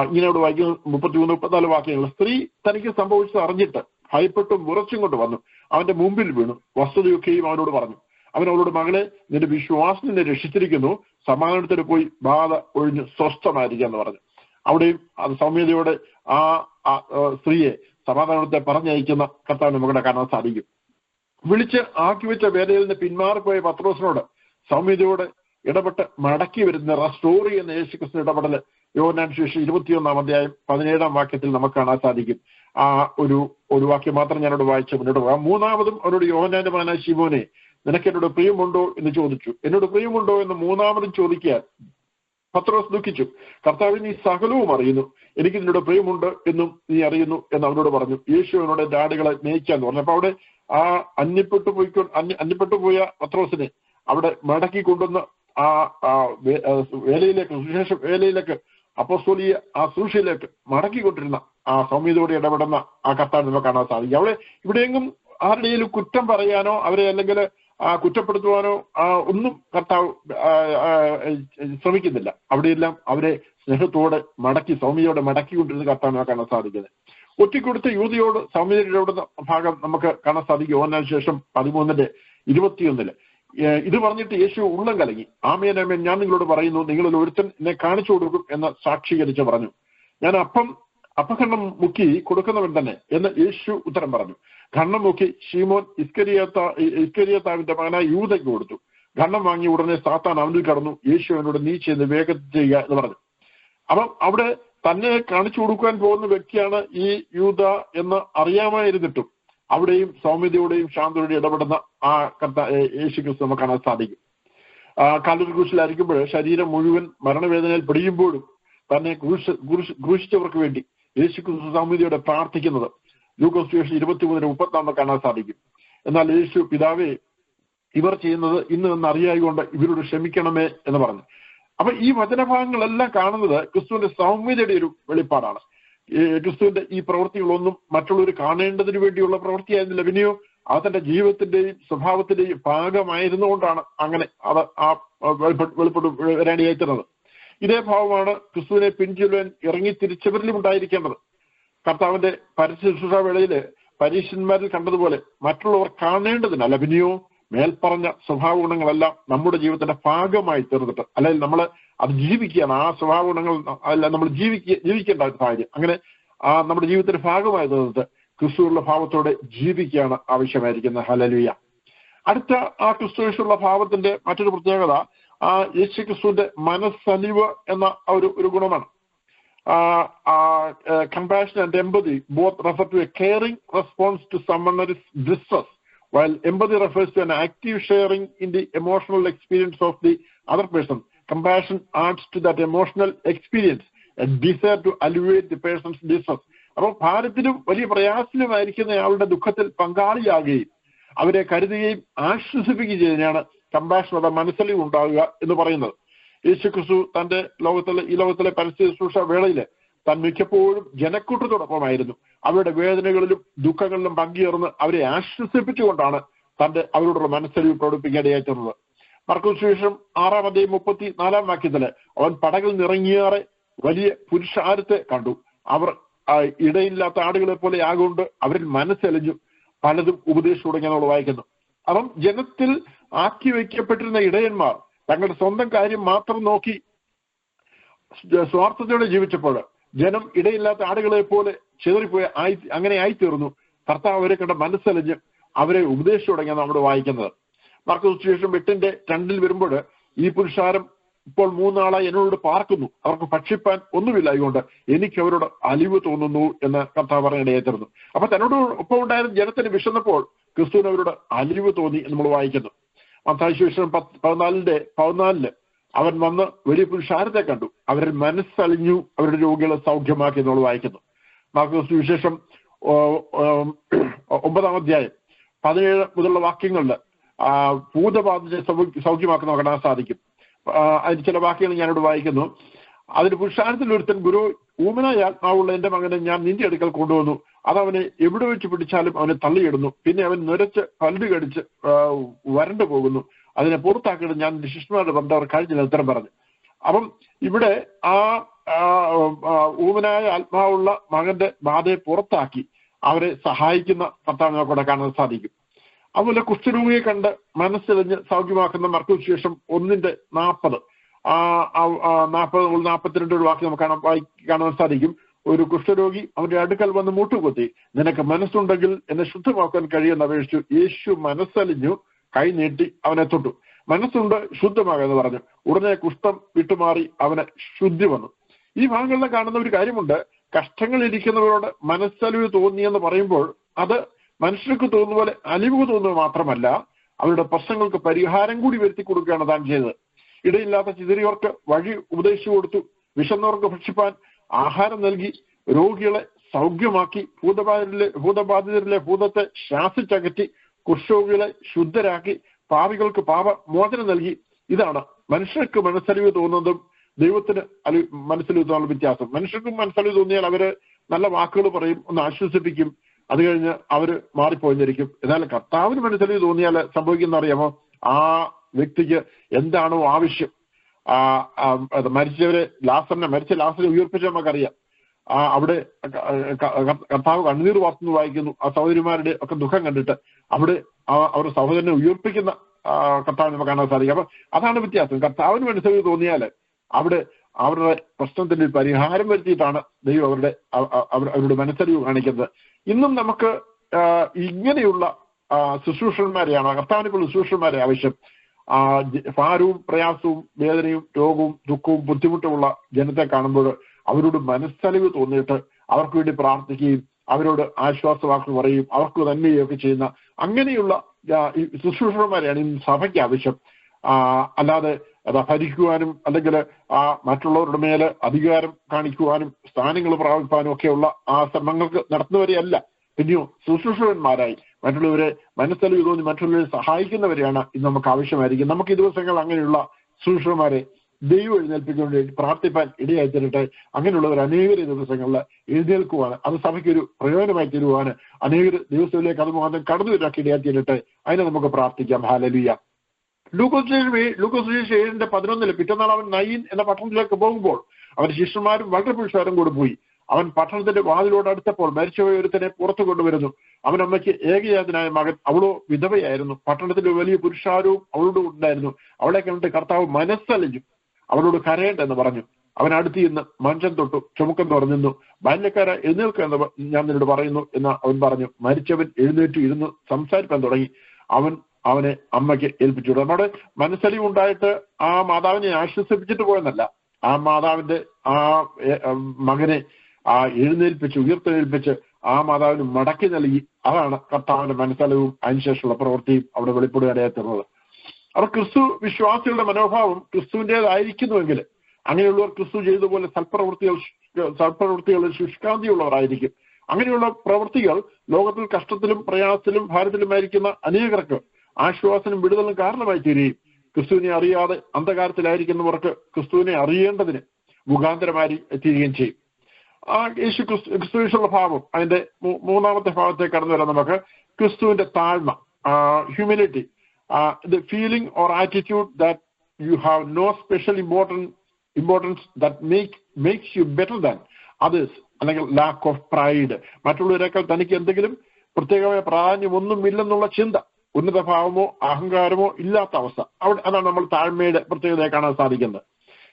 ഇങ്ങനെയോട് വായിക്കുന്ന 33-34 വാക്യങ്ങൾ: സ്ത്രീ തനിക്ക് സംഭവിച്ചത് അറിഞ്ഞിട്ട് ഭയപ്പെട്ടും വിറച്ചും കൊണ്ട് വന്നു, അവന്റെ മുമ്പിൽ വീണു, വസ്തുതയൊക്കെയും അവനോട് പറഞ്ഞു. അവനവളോട്, മകളെ, നിന്റെ വിശ്വാസം നിന്നെ രക്ഷിച്ചിരിക്കുന്നു, സമാധാനത്തിന് പോയി ബാധ ഒഴിഞ്ഞ് സ്വസ്ഥമായിരിക്കുക എന്ന് പറഞ്ഞു. അവിടെയും അത് സൗമ്യതയോടെ ആ സ്ത്രീയെ സമാധാനത്തെ പറഞ്ഞയക്കുന്ന കർത്താവ് നമുക്ക് കാണാൻ സാധിക്കും. വിളിച്ച് ആക്കിവെച്ച വേലയിൽ നിന്ന് പിന്മാറിപ്പോയ പത്രോസിനോട് സൗമ്യതയോടെ ഇടപെട്ട് മടക്കി വരുന്ന റെസ്റ്റോർ ചെയ്യുന്ന യേശുക്രിസ്തു ഇടപെടൽ യോഹന്നാൻ സുവിശേഷം 21 അധ്യായം 17 വാക്യത്തിൽ നമുക്ക് കാണാൻ സാധിക്കും. ആ ഒരു വാക്യം മാത്രം ഞാനോട് വായിച്ച് മുന്നോട്ട് പോകാം. മൂന്നാമതും അവരോട് യോഹന്നാന്റെ മകനായ ശിമോനെ, നിനക്ക് എന്നോട് പ്രിയമുണ്ടോ എന്ന് ചോദിച്ചു. എന്നോട് പ്രിയമുണ്ടോ എന്ന് മൂന്നാമതും ചോദിക്കാൻ പത്രോസ് ദുഃഖിച്ചു. കർത്താവ്, നീ സകലവും അറിയുന്നു, എനിക്ക് നിന്നോട് പ്രിയമുണ്ട് എന്നും നീ അറിയുന്നു എന്ന് അവനോട് പറഞ്ഞു. യേശു അവനോട് എന്റെ ആടുകളെ മേയ്ക്കാന്ന് പറഞ്ഞു. അപ്പൊ അവിടെ ആ അന്യപ്പെട്ടു പോയ പത്രോസിനെ അവിടെ മടക്കി കൊണ്ടുവന്ന് ആ വേലയിലേക്ക്, സുവിശേഷ വേലയിലേക്ക്, അപ്പോസ്തോലിക ആ സൂക്ഷിയിലേക്ക് മടക്കിക്കൊണ്ടിരുന്ന ആ സൗമ്യതയോടെ ഇടപെടുന്ന ആ കർത്താവിനെ നമുക്ക് കാണാൻ സാധിക്കും. അവിടെ ഇവിടെയെങ്കിലും ആരുടെയും കുറ്റം പറയാനോ അവരെ അല്ലെങ്കിൽ കുറ്റപ്പെടുത്തുവാനോ ഒന്നും കർത്താവ് ശ്രമിക്കുന്നില്ല. അവിടെയെല്ലാം അവരെ സ്നേഹത്തോടെ മടക്കി, സൗമ്യതയോടെ മടക്കിക്കൊണ്ടിരുന്ന കർത്താവിനെ കാണാൻ സാധിക്കുന്നത്. ഒറ്റിക്കൊടുത്ത യൂതയോട് സൗമ്യതയുടെ ഭാഗം നമുക്ക് കാണാൻ സാധിക്കും. യോഹന്നാൻ ശേഷം 13:21. ഇത് പറഞ്ഞിട്ട് യേശു ഉള്ളം കലങ്ങി, ആമേൻ ആമേൻ ഞാൻ നിങ്ങളോട് പറയുന്നു, നിങ്ങളിൽ ഒരുത്തൻ എന്നെ കാണിച്ചു കൊടുക്കും എന്ന് സാക്ഷീകരിച്ച് പറഞ്ഞു. ഞാൻ അപ്പക്കണ്ണം മുക്കി കൊടുക്കുന്നവൻ തന്നെ എന്ന് യേശു ഉത്തരം പറഞ്ഞു. ഖണ്ണം മുക്കി ശീമോൻ ഇസ്കരിയോത്താവിന്റെ മകനായ യൂദയ്ക്ക് കൊടുത്തു. ഖണ്ണം വാങ്ങി ഉടനെ സാത്താൻ അവനിൽ കടന്നു. യേശു അവനോട് നീ ചെയ്ത് വേഗത്തിൽ ചെയ്യുക എന്ന് പറഞ്ഞു. അപ്പം അവിടെ തന്നെ കാണിച്ചു കൊടുക്കാൻ പോകുന്ന വ്യക്തിയാണ് ഈ യൂദ എന്ന് അറിയാമായിരുന്നിട്ടും അവിടെയും സൗമ്യതയോടെയും ശാന്തതയോടെയും ഇടപെടുന്ന ആ യേശുക്രിസ്തു നമുക്ക് കാണാൻ സാധിക്കും. കാൽവരി ക്രൂശിലായിരിക്കുമ്പോൾ ശരീരം മുഴുവൻ മരണവേദനയിൽ പിടിയുമ്പോഴും തന്നെ ക്രൂശിച്ചവർക്ക് വേണ്ടി യേശുക്രിസ്തു സൗമ്യതയോടെ പ്രാർത്ഥിക്കുന്നത് ലൂക്കോസ് സുവിശേഷം 23:34 കാണാൻ സാധിക്കും. എന്നാൽ യേശു, പിതാവേ, ഇവർ ചെയ്യുന്നത് ഇന്ന് അറിയായതുകൊണ്ട് ഇവരോട് ക്ഷമിക്കണമേ എന്ന് പറഞ്ഞു. അപ്പൊ ഈ വചനഭാഗങ്ങളെല്ലാം കാണുന്നത് ക്രിസ്തുവിന്റെ സൗമ്യതയുടെ ഒരു വെളിപ്പാടാണ്. ക്രിസ്തുവിന്റെ ഈ പ്രവൃത്തികളൊന്നും മറ്റുള്ളവർ കാണേണ്ടതിന് വേണ്ടിയുള്ള പ്രവൃത്തിയായിരുന്നില്ല, പിന്നെയോ അത് തന്റെ ജീവിതത്തിന്റെയും സ്വഭാവത്തിന്റെയും ഭാഗമായിരുന്നുകൊണ്ടാണ് അങ്ങനെ അത് വെളിപ്പെട്ട് വരാനിയായിരുന്നത്. ഇതേ ഭാവമാണ് ക്രിസ്തുവിനെ പിൻചൊല്ലുവാൻ ഇറങ്ങി തിരിച്ചവരിലും ഉണ്ടായിരിക്കേണ്ടത്. കർത്താവിന്റെ പരസ്യ ശുശ്രൂഷ വേളയില് പരീക്ഷന്മാരിൽ കണ്ടതുപോലെ മറ്റുള്ളവർ കാണേണ്ടതിനല്ല, പിന്നെയോ മേൽപ്പറഞ്ഞ സ്വഭാവ ഗുണങ്ങളെല്ലാം നമ്മുടെ ജീവിതത്തിന്റെ ഭാഗമായി തീർന്നിട്ട്, അല്ലെങ്കിൽ നമ്മൾ അത് ജീവിക്കുകയാണ്. ആ സ്വഭാവ ഗുണങ്ങൾ അല്ല നമ്മൾ ജീവിക്കേണ്ട സാഹചര്യം, അങ്ങനെ നമ്മുടെ ജീവിതത്തിന്റെ ഭാഗമായി തീർന്നിട്ട് ക്രിസ്തുവിനുള്ള ഭാവത്തോടെ ജീവിക്കുകയാണ് ആവശ്യമായിരിക്കുന്നത്. ഹല്ലേലൂയ. അടുത്ത ആ ക്രിസ്തുവിനുള്ള ഭാവത്തിന്റെ മറ്റൊരു പ്രത്യേകത യേശു ക്രിസ്തുവിന്റെ മനസ്സലിവ് എന്ന ഒരു ഗുണമാണ്. Compassion and empathy both refer to a caring response to someone's distress, while empathy refers to an active sharing in the emotional experience of the other person. Compassion adds to that emotional experience a desire to alleviate the person's distress. അപ്പോൾ ഭാരത്തിലും വലിയ പ്രയാസത്തിലുമായിരിക്കുന്ന ആളുടെ ദുഃഖത്തിൽ പങ്കാളിയാകുകയും അവരെ കരുതുകയും ആശ്വസിപ്പിക്കുകയും ചെയ്യുന്നതിനാണ് compassion അഥവാ മനസ്സലിവ് ഉണ്ടാവുക എന്ന് പറയുന്നത്. യേശുക്രിസ്തു തന്റെ ഈ ലോകത്തിലെ പരസ്യ ശുശ്രൂഷ വേളയില് താൻ മിക്കപ്പോഴും ജനക്കൂട്ടത്തോടൊപ്പമായിരുന്നു. അവരുടെ വേദനകളിലും ദുഃഖങ്ങളിലും പങ്കുചേർന്ന് അവരെ ആശ്വസിപ്പിച്ചുകൊണ്ടാണ് അവരോടുള്ള മനസ്സലിവ് പ്രകടിപ്പിക്കാനിടയായിട്ടുള്ളത്. മർക്കോസ് സുവിശേഷം 6:34 വാക്യത്തില് അവൻ പടകിൽ നിറങ്ങിയാറെ വലിയ പുരുഷാരത്തെ കണ്ടു. അവർ ഇടയില്ലാത്ത ആടുകളെ പോലെ ആകൊണ്ട് അവരിൽ മനസ്സലിഞ്ഞു പലതും ഉപദേശിച്ചു തുടങ്ങി നമ്മൾ വായിക്കുന്നു. അപ്പം ജനത്തിൽ ആക്കി വയ്ക്കപ്പെട്ടിരുന്ന ഇടയന്മാർ തങ്ങളുടെ സ്വന്തം കാര്യം മാത്രം നോക്കി സ്വാർത്ഥതയോടെ ജീവിച്ചപ്പോൾ ജനം ഇടയില്ലാത്ത ആടുകളെ പോലെ ചിതറിപ്പോയ അങ്ങനെ ആയിത്തീർന്നു. കർത്താവ് അവരെ കണ്ട മനസ്സലിഞ്ഞ് അവരെ ഉപദേശിച്ചു തുടങ്ങിയാണ് നമ്മൾ വായിക്കുന്നത്. മർക്കോസ് സുവിശേഷം 8:2 വരുമ്പോൾ ഈ പുരുഷാരം ഇപ്പോൾ 3 നാളായി എന്നോട് പാർക്കുന്നു, അവർക്ക് ഭക്ഷിപ്പാൻ ഒന്നുമില്ല, അതുകൊണ്ട് എനിക്ക് അവരോട് അലിവ് തോന്നുന്നു എന്ന് കർത്താവ് പറയാനിടയായിത്തീർന്നു. അപ്പൊ തന്നോട് ഒപ്പം ഉണ്ടായിരുന്ന ജനത്തിന് വിശന്നപ്പോൾ ക്രിസ്തുവിന് അവരോട് അലിവ് തോന്നി എന്ന് നമ്മൾ വായിക്കുന്നു. മത്തായി സുവിശേഷം 14:14 അവൻ വന്ന് വലിയ പുരുഷാരത്തെ കണ്ടു, അവരിൽ മനസ്സലിഞ്ഞു, അവരുടെ രോഗികളെ സൗഖ്യമാക്കി നമ്മൾ വായിക്കുന്നു. മർക്കോസ് സുവിശേഷം 9 അധ്യായം 17 മുതലുള്ള വാക്യങ്ങളിൽ ഭൂതബാധിതരെ സൗഖ്യമാക്കുന്ന കാണാൻ സാധിക്കും. അതിന് ചില വാക്യങ്ങൾ ഞാനിവിടെ വായിക്കുന്നു. അതിന് പുരുഷാരത്തിൽ ഒരുത്തൻ, ഗുരു, ഊമനായ ആത്മാവുള്ള എന്റെ മകനെ ഞാൻ നിന്റെ അടുക്കൽ കൊണ്ടുവന്നു, അതവനെ എവിടെ വെച്ച് പിടിച്ചാലും അവനെ തള്ളിയിടുന്നു, പിന്നെ അവൻ നിരച്ച് പല്ല് കടിച്ച് വരണ്ടു പോകുന്നു, അതിനെ പുറത്താക്കിയിട്ട് ഞാൻ ശിഷ്യന്മാരുടെ ബന്ധവർ കഴിഞ്ഞില്ല ഉത്തരം പറഞ്ഞു. അപ്പം ഇവിടെ ഊമനായ ആത്മാവുള്ള മകന്റെ ബാധയെ പുറത്താക്കി അവരെ സഹായിക്കുന്ന കർത്താവിനെ കൂടെ കാണാൻ സാധിക്കും. അതുപോലെ കുഷ്ഠരോഗിയെ കണ്ട് മനസ്സിലിഞ്ഞ് സൗഖ്യമാക്കുന്ന മർക്കോസ് സുവിശേഷം 1:40 42 വാക്യം നമുക്ക് കാണാൻ സാധിക്കും. ഒരു കുഷ്ഠരോഗി അവന്റെ അടുക്കൽ വന്ന് മുട്ടുകുത്തി, നിനക്ക് മനസ്സുണ്ടെങ്കിൽ എന്നെ ശുദ്ധമാക്കാൻ കഴിയുമെന്ന് അപേക്ഷിച്ചു. യേശു മനസ്സലിഞ്ഞു കൈ നീട്ടി അവനെ തൊട്ടു. മനസ്സുണ്ട് ശുദ്ധമാകുമെന്ന് പറഞ്ഞു. ഉടനെ കുഷ്ഠം വിട്ടുമാറി അവന് ശുദ്ധി വന്നു. ഈ ഭാഗങ്ങളിൽ കാണുന്ന ഒരു കാര്യമുണ്ട്. കഷ്ടങ്ങളിരിക്കുന്നവരോട് മനസ്സലിവ് തോന്നിയെന്ന് പറയുമ്പോൾ അത് മനുഷ്യർക്ക് തോന്നുന്ന പോലെ അലിവ് തോന്നുക മാത്രമല്ല, അവരുടെ പ്രശ്നങ്ങൾക്ക് പരിഹാരം കൂടി വരുത്തി കൊടുക്കുകയാണ് താൻ ചെയ്തത്. ഇടയില്ലാത്ത ചിതറിയവർക്ക് വഴി ഉപദേശിച്ചു കൊടുത്തു, വിശന്നവർക്ക് ഭക്ഷിപ്പാൻ ആഹാരം നൽകി, രോഗികളെ സൗഖ്യമാക്കി, ഭൂതബാധിതരിലെ ഭൂതത്തെ ശാസിച്ചകറ്റി, കുഷ്ഠരോഗികളെ ശുദ്ധരാക്കി, പാപികൾക്ക് പാപമോചനം നൽകി. ഇതാണ് മനുഷ്യർക്ക് മനസ്സലിവ് തോന്നുന്നതും ദൈവത്തിന് മനസ്സലിവ് തോന്നാനുള്ള വ്യത്യാസം. മനുഷ്യർക്കും മനസ്സലിവ് തോന്നിയാൽ അവര് നല്ല വാക്കുകൾ പറയും, ഒന്ന് ആശ്വസിപ്പിക്കും, അത് കഴിഞ്ഞ് അവര് മാറിപ്പോയിരിക്കും. എന്നാൽ കർത്താവിന് മനസ്സലിവ് തോന്നിയാൽ സംഭവിക്കുന്ന അറിയാമോ? ആ വ്യക്തിക്ക് എന്താണോ ആവശ്യം, മരിച്ച ലാസറിനെ ഉയർപ്പിച്ച നമുക്കറിയാം. അവിടെ കർത്താവ് കണ്ണുനീർ വാർത്തുന്നു വായിക്കുന്നു. ആ സഹോദരിമാരുടെ ഒക്കെ ദുഃഖം കണ്ടിട്ട് അവിടെ അവരുടെ സഹോദരനെ ഉയർപ്പിക്കുന്ന കർത്താവിനെ നമുക്ക് കാണാൻ സാധിക്കും. അപ്പൊ അതാണ് വ്യത്യാസം. കർത്താവിന് മനസ്സലിവ് തോന്നിയാല് അവിടെ അവരുടെ പ്രശ്നത്തിന് പരിഹാരം വരുത്തിയിട്ടാണ് ദൈവം അവരുടെ മനസ്സലിവ് കാണിക്കുന്നത്. ഇന്നും നമുക്ക് ഇങ്ങനെയുള്ള ശുശ്രൂഷന്മാരെയാണ്, കർത്താവിനുള്ള ശുശ്രൂഷന്മാരെ ആവശ്യം. ഭാരവും പ്രയാസവും വേദനയും രോഗവും ദുഃഖവും ബുദ്ധിമുട്ടുമുള്ള ജനത്തെ കാണുമ്പോൾ അവരോട് മനസ്സലിവ് തോന്നിയിട്ട് അവർക്ക് വേണ്ടി പ്രാർത്ഥിക്കുകയും അവരോട് ആശ്വാസവാക്കുകൾ പറയും, അവർക്ക് നന്മയൊക്കെ ചെയ്യുന്ന അങ്ങനെയുള്ള ശുശ്രൂഷന്മാരെയാണ് ഇന്ന് സഭയ്ക്ക് ആവശ്യം. അല്ലാതെ ഭരിക്കുവാനും അല്ലെങ്കിൽ മറ്റുള്ളവരുടെ മേല് അധികാരം കാണിക്കുവാനും സ്ഥാനങ്ങൾ പ്രാപിക്കാനും ഒക്കെയുള്ള ആ ശ്രമങ്ങൾക്ക് നടത്തുന്നവരെയല്ല. പിന്നെയോ ശുശ്രൂഷകന്മാരായി മറ്റുള്ളവരെ മനസ്സലിവ് തോന്നി മറ്റുള്ളവരെ സഹായിക്കുന്നവരെയാണ് ഇന്ന് നമുക്ക് ആവശ്യമായിരിക്കും. നമുക്ക് ഈ ദിവസങ്ങൾ അങ്ങനെയുള്ള ശുശ്രൂഷകന്മാരെ ദൈവം എഴുന്നേൽപ്പിക്കാൻ വേണ്ടി പ്രാർത്ഥിപ്പാൻ ഇടയായി തരട്ടെ. അങ്ങനെയുള്ളവർ അനേകർ ദിവസങ്ങളിൽ എഴുന്നേൽക്കുവാണ്, അത് സഭയ്ക്കൊരു പ്രയോജനമായി തരുവാണ്, അനേകർ ദിവസത്തിലേക്ക് അത് മാത്രം കടന്നു വരാക്കി ഇടയായി തരട്ടെ. അതിനെ നമുക്ക് പ്രാർത്ഥിക്കാം. ഹല്ലേലൂയ. ലൂക്കോസ് 7:11 പിറ്റന്നാൾ അവൻ നയീൻ എന്ന പട്ടണത്തിലേക്ക് പോകുമ്പോൾ അവന്റെ ശിഷ്യന്മാരും വളരെ പുരുഷന്മാരും കൂടെ പോയി. അവൻ പട്ടണത്തിന്റെ വാതിലോട് അടുത്തപ്പോൾ മരിച്ചുപോയ ഒരുത്തനെ പുറത്തു കൊണ്ടുവരുന്നു. അവൻ അമ്മയ്ക്ക് ഏകജാതനായ മകൻ, അവളോ വിധവയായിരുന്നു. പട്ടണത്തിലെ വലിയ പുരുഷാരവും അവളോട് ഉണ്ടായിരുന്നു. അവളെ കണ്ടിട്ട് കർത്താവ് മനസ്സലിഞ്ഞു, അവളോട് കരയേണ്ടെന്ന് പറഞ്ഞു. അവൻ അടുത്ത് ഇന്ന് മഞ്ചം തൊട്ടു ചുമക്കം തുറന്നു. ബാല്യക്കാര എഴുന്നേൽക്കുക എന്ന് ഞാൻ നിന്നോട് പറയുന്നു എന്ന് അവൻ പറഞ്ഞു. മരിച്ചവൻ എഴുന്നേറ്റ് ഇരുന്ന് സംസാരിക്കാൻ തുടങ്ങി. അവനെ അമ്മയ്ക്ക് ഏൽപ്പിച്ചു. നമ്മുടെ മനസ്സലിവ് ഉണ്ടായിട്ട് ആ മാതാവിനെ ആശ്വസിപ്പിച്ചിട്ട് പോയെന്നല്ല, ആ മാതാവിന്റെ ആ മകനെ ഉയർത്തെഴുന്നേൽപ്പിച്ച് ആ മാതാവിന് മടക്കി നൽകി. അതാണ് കർത്താവിന്റെ മനസ്സലിവും അതിനുശേഷമുള്ള പ്രവൃത്തിയും അവിടെ വെളിപ്പെടുകയായിരുന്നത്. അവർ ക്രിസ്തു വിശ്വാസികളുടെ മനോഭാവം ക്രിസ്തുവിൻ്റെതായിരിക്കുന്നുവെങ്കിൽ അങ്ങനെയുള്ളവർ ക്രിസ്തു ചെയ്തതുപോലെ സൽപ്രവൃത്തികളിൽ ശുഷ്കാന്തിയുള്ളവരായിരിക്കും. അങ്ങനെയുള്ള പ്രവൃത്തികൾ ലോകത്തിൽ കഷ്ടത്തിലും പ്രയാസത്തിലും ഭാരത്തിലുമായിരിക്കുന്ന അനേകർക്ക് ആശ്വാസനും വിടുതലും കാരണമായി തീരുകയും ക്രിസ്തുവിനെ അറിയാതെ അന്ധകാരത്തിലായിരിക്കുന്നവർക്ക് ക്രിസ്തുവിനെ അറിയേണ്ടതിന് മുഖാന്തരമായി തീരുകയും ചെയ്യും. യേശു ക്രിസ്തുവിനുള്ള ഭാവം, അതിന്റെ മൂന്നാമത്തെ ഭാഗത്തേക്ക് കടന്നു വരാം. നമുക്ക് ക്രിസ്തുവിന്റെ താഴ്മ, humility, the feeling or attitude that you have no special importance that makes you better than others, അല്ലെങ്കിൽ lack of pride, മറ്റുള്ളവരെക്കാൾ തനിക്ക് എന്തെങ്കിലും പ്രത്യേകമായ പ്രാധാന്യം ഒന്നുമില്ലെന്നുള്ള ചിന്ത, ഉന്നത ഭാവമോ അഹങ്കാരമോ ഇല്ലാത്ത അവസ്ഥ. അതാണ് നമ്മൾ താഴ്മയുടെ പ്രത്യേകതയെ കാണാൻ സാധിക്കുന്നത്.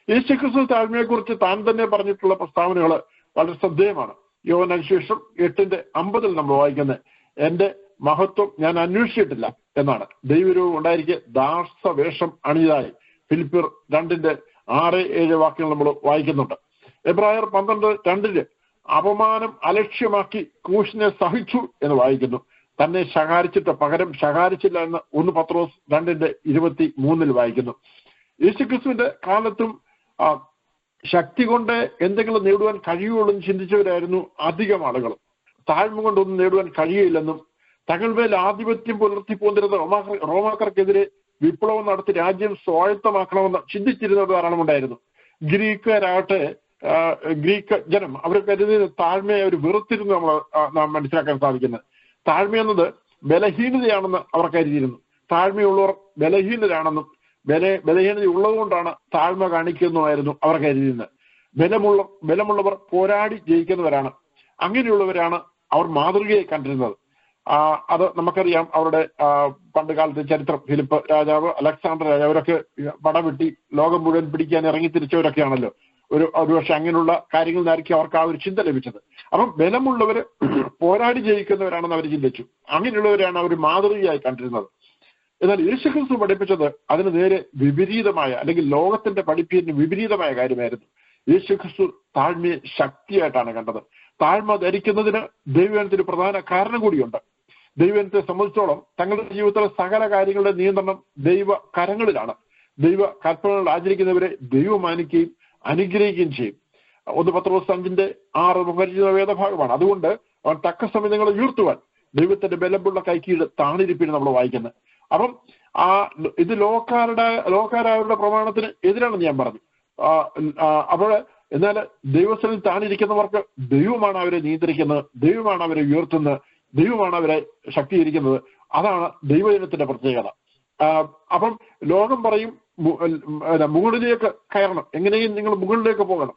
യേശുക്രിസ്തു താഴ്മയെക്കുറിച്ച് താൻ തന്നെ പറഞ്ഞിട്ടുള്ള പ്രസ്താവനകൾ വളരെ ശ്രദ്ധേയമാണ്. യോഹന്നാൻ സുവിശേഷം 8:50 നമ്മൾ വായിക്കുന്നത്, എന്റെ മഹത്വം ഞാൻ അന്വേഷിച്ചിട്ടില്ല എന്നാണ്. ദൈവരൂപം ഉണ്ടായിരിക്കെ ദാസവേഷം അണിയതായി ഫിലിപ്പിയർ 2:6-7 വാക്യങ്ങൾ നമ്മൾ വായിക്കുന്നുണ്ട്. എബ്രായർ 12:2 അപമാനം അലക്ഷ്യമാക്കി ക്രൂശിനെ സഹിച്ചു എന്ന് വായിക്കുന്നു. തന്നെ ശകാരിച്ചിട്ട് പകരം ശകാരിച്ചില്ല എന്ന് 1 പത്രോസ് 2:23 വായിക്കുന്നു. യേശുക്രിസ്തുവിന്റെ കാലത്തും ശക്തി കൊണ്ട് എന്തെങ്കിലും നേടുവാൻ കഴിയുള്ളൂ എന്ന് ചിന്തിച്ചവരായിരുന്നു അധികം ആളുകൾ. താഴ്മ കൊണ്ടൊന്നും നേടുവാൻ കഴിയില്ലെന്നും തങ്ങൾമേൽ ആധിപത്യം പുലർത്തിപ്പോന്നിരുന്ന റോമാക്കാർക്കെതിരെ വിപ്ലവം നടത്തി രാജ്യം സ്വായത്തമാക്കണമെന്ന് ചിന്തിച്ചിരുന്നത് ധാരാളമുണ്ടായിരുന്നു. ഗ്രീക്ക് ജനം അവർ കരുതിയ താഴ്മയെ അവർ വെറുത്തിരുന്നു. നാം മനസ്സിലാക്കാൻ സാധിക്കുന്നത് താഴ്മയെന്നത് ബലഹീനതയാണെന്ന് അവർ കരുതിയിരുന്നു. താഴ്മയുള്ളവർ ബലഹീനരാണെന്നും ബലഹീനത ഉള്ളതുകൊണ്ടാണ് താഴ്മ കാണിക്കുന്നതായിരുന്നു അവർ കരുതിയിരുന്നത്. ബലമുള്ളവർ പോരാടി ജയിക്കുന്നവരാണ്. അങ്ങനെയുള്ളവരാണ് അവർ മാതൃകയായി കണ്ടിരുന്നത്. അത് നമുക്കറിയാം. അവരുടെ പണ്ട് കാലത്തെ ചരിത്രം, ഫിലിപ്പ് രാജാവ്, അലക്സാണ്ടർ രാജാവ്, അവരൊക്കെ പടവെട്ടി ലോകം മുഴുവൻ പിടിക്കാൻ ഇറങ്ങി തിരിച്ചവരൊക്കെയാണല്ലോ. ഒരുപക്ഷെ അങ്ങനെയുള്ള കാര്യങ്ങളിലായിരിക്കും അവർക്ക് ആ ഒരു ചിന്ത ലഭിച്ചത്. അപ്പം ബലമുള്ളവര് പോരാടി ജയിക്കുന്നവരാണെന്ന് അവർ ചിന്തിച്ചു. അങ്ങനെയുള്ളവരാണ് അവർ മാതൃകയായി കണ്ടിരുന്നത്. എന്നാൽ യേശുക്രിസ്തു പഠിപ്പിച്ചത് അതിന് നേരെ വിപരീതമായ, അല്ലെങ്കിൽ ലോകത്തിന്റെ പഠിപ്പിന് വിപരീതമായ കാര്യമായിരുന്നു. യേശുക്രിസ്തു താഴ്മയെ ശക്തിയായിട്ടാണ് കണ്ടത്. താഴ്മ ധരിക്കുന്നതിന് ദൈവജനത്തിന് പ്രധാന കാരണം കൂടിയുണ്ട്. ദൈവജനത്തെ സംബന്ധിച്ചോളം തങ്ങളുടെ ജീവിതത്തിലെ സകല കാര്യങ്ങളുടെ നിയന്ത്രണം ദൈവ കരങ്ങളിലാണ്. ദൈവ കൽപ്പനകൾ ആചരിക്കുന്നവരെ ദൈവം മാനിക്കുകയും അനുഗ്രഹിക്കുകയും ചെയ്യും. 1 പത്രോസ് 5:6 മുഖരിച്ച വേദഭാഗമാണ്. അതുകൊണ്ട് അവൻ തക്ക സമയം നിങ്ങളെ ഉയർത്തുവാൻ ദൈവത്തിന്റെ ബലമുള്ള കൈക്കീഴ് താണിരിപ്പിന് നമ്മൾ വായിക്കുന്നത്. അപ്പം ഇത് ലോകക്കാരുടെ പ്രമാണത്തിന് എതിരാണെന്ന് ഞാൻ പറഞ്ഞു. അപ്പോൾ എന്നാൽ ദൈവസ്ഥലിൽ താണിരിക്കുന്നവർക്ക് ദൈവമാണ് അവരെ നിയന്ത്രിക്കുന്നത്, ദൈവമാണ് അവരെ ഉയർത്തുന്നത്, ദൈവമാണ് അവരെ ശക്തീകരിക്കുന്നത്. അതാണ് ദൈവജനത്തിന്റെ പ്രത്യേകത. അപ്പം ലോകം പറയും മുകളിലേക്ക് കയറണം, എങ്ങനെയും നിങ്ങൾ മുകളിലേക്ക് പോകണം,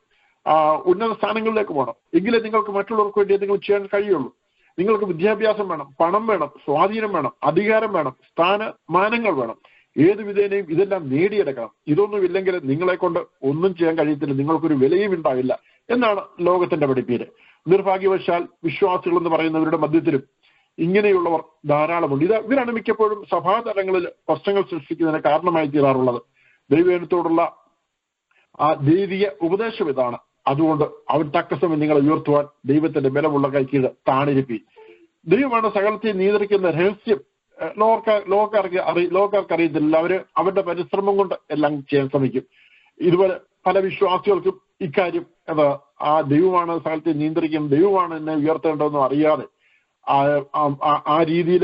ഉന്നത സ്ഥാനങ്ങളിലേക്ക് പോകണം, എങ്കിലേ നിങ്ങൾക്ക് മറ്റുള്ളവർക്ക് വേണ്ടി നിങ്ങൾ ചെയ്യാൻ കഴിയുള്ളൂ. നിങ്ങൾക്ക് വിദ്യാഭ്യാസം വേണം, പണം വേണം, സ്വാധീനം വേണം, അധികാരം വേണം, സ്ഥാനമാനങ്ങൾ വേണം. ഏത് വിധേനയും ഇതെല്ലാം നേടിയെടുക്കണം. ഇതൊന്നും ഇല്ലെങ്കിൽ നിങ്ങളെ കൊണ്ട് ഒന്നും ചെയ്യാൻ കഴിയത്തില്ല, നിങ്ങൾക്കൊരു വിലയും ഉണ്ടാവില്ല എന്നാണ് ലോകത്തിന്റെ പഠിപ്പീര്. നിർഭാഗ്യവശാൽ വിശ്വാസികൾ എന്ന് പറയുന്നവരുടെ മധ്യത്തിലും ഇങ്ങനെയുള്ളവർ ധാരാളമുണ്ട്. ഇവരാണ് മിക്കപ്പോഴും സഭാതലങ്ങളിൽ പ്രശ്നങ്ങൾ സൃഷ്ടിക്കുന്നതിന് കാരണമായി തീരാറുള്ളത്. ദൈവജനത്തോടുള്ള ആ ദൈവിക ഉപദേശം ഇതാണ്. അതുകൊണ്ട് അവൻ തക്ക സമയം നിങ്ങളെ ഉയർത്തുവാൻ ദൈവത്തിന്റെ ബലമുള്ള കൈക്കീഴ് താണിരിപ്പി. ദൈവമാണ് സകലത്തെ നിയന്ത്രിക്കുന്ന രഹസ്യം ലോകക്കാർക്ക് അറിയത്തില്ല. അവരുടെ പരിശ്രമം കൊണ്ട് എല്ലാം ചെയ്യാൻ ശ്രമിക്കും. ഇതുപോലെ പല വിശ്വാസികൾക്കും ഇക്കാര്യം ആ ദൈവമാണ് സകലത്തെ നിയന്ത്രിക്കുന്നത്, ദൈവമാണ് എന്നെ ഉയർത്തേണ്ടതെന്നും അറിയാതെ ആ രീതിയിൽ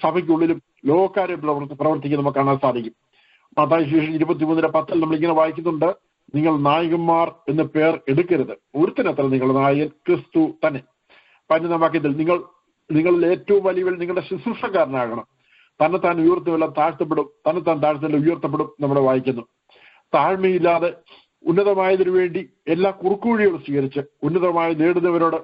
സഭയ്ക്കുള്ളിലും ലോകക്കാരെ പ്രവർത്തിക്കുന്ന നമുക്ക് കാണാൻ സാധിക്കും. മത്തായി സുവിശേഷം 23:10 നമ്മളിങ്ങനെ വായിക്കുന്നുണ്ട്, നിങ്ങൾ നായകന്മാർ എന്ന് പേർ എടുക്കരുത്, ഒരുത്തനത്ര നിങ്ങളുടെ നായകൻ ക്രിസ്തു തന്നെ. 15-ാം വാക്യത്തിൽ നിങ്ങളിൽ ഏറ്റവും വലിയവൻ നിങ്ങളുടെ ശുശ്രൂഷക്കാരനാകണം, തന്നെത്താൻ ഉയർത്തുമല്ല താഴ്ത്തപ്പെടും, തന്നെത്താൻ താഴ്ത്തല്ല ഉയർത്തപ്പെടും നമ്മൾ വായിക്കുന്നു. താഴ്മയില്ലാതെ ഉന്നതമായതിനു വേണ്ടി എല്ലാ കുറുക്കുവഴികളും സ്വീകരിച്ച് ഉന്നതമായി നേടുന്നവരോട്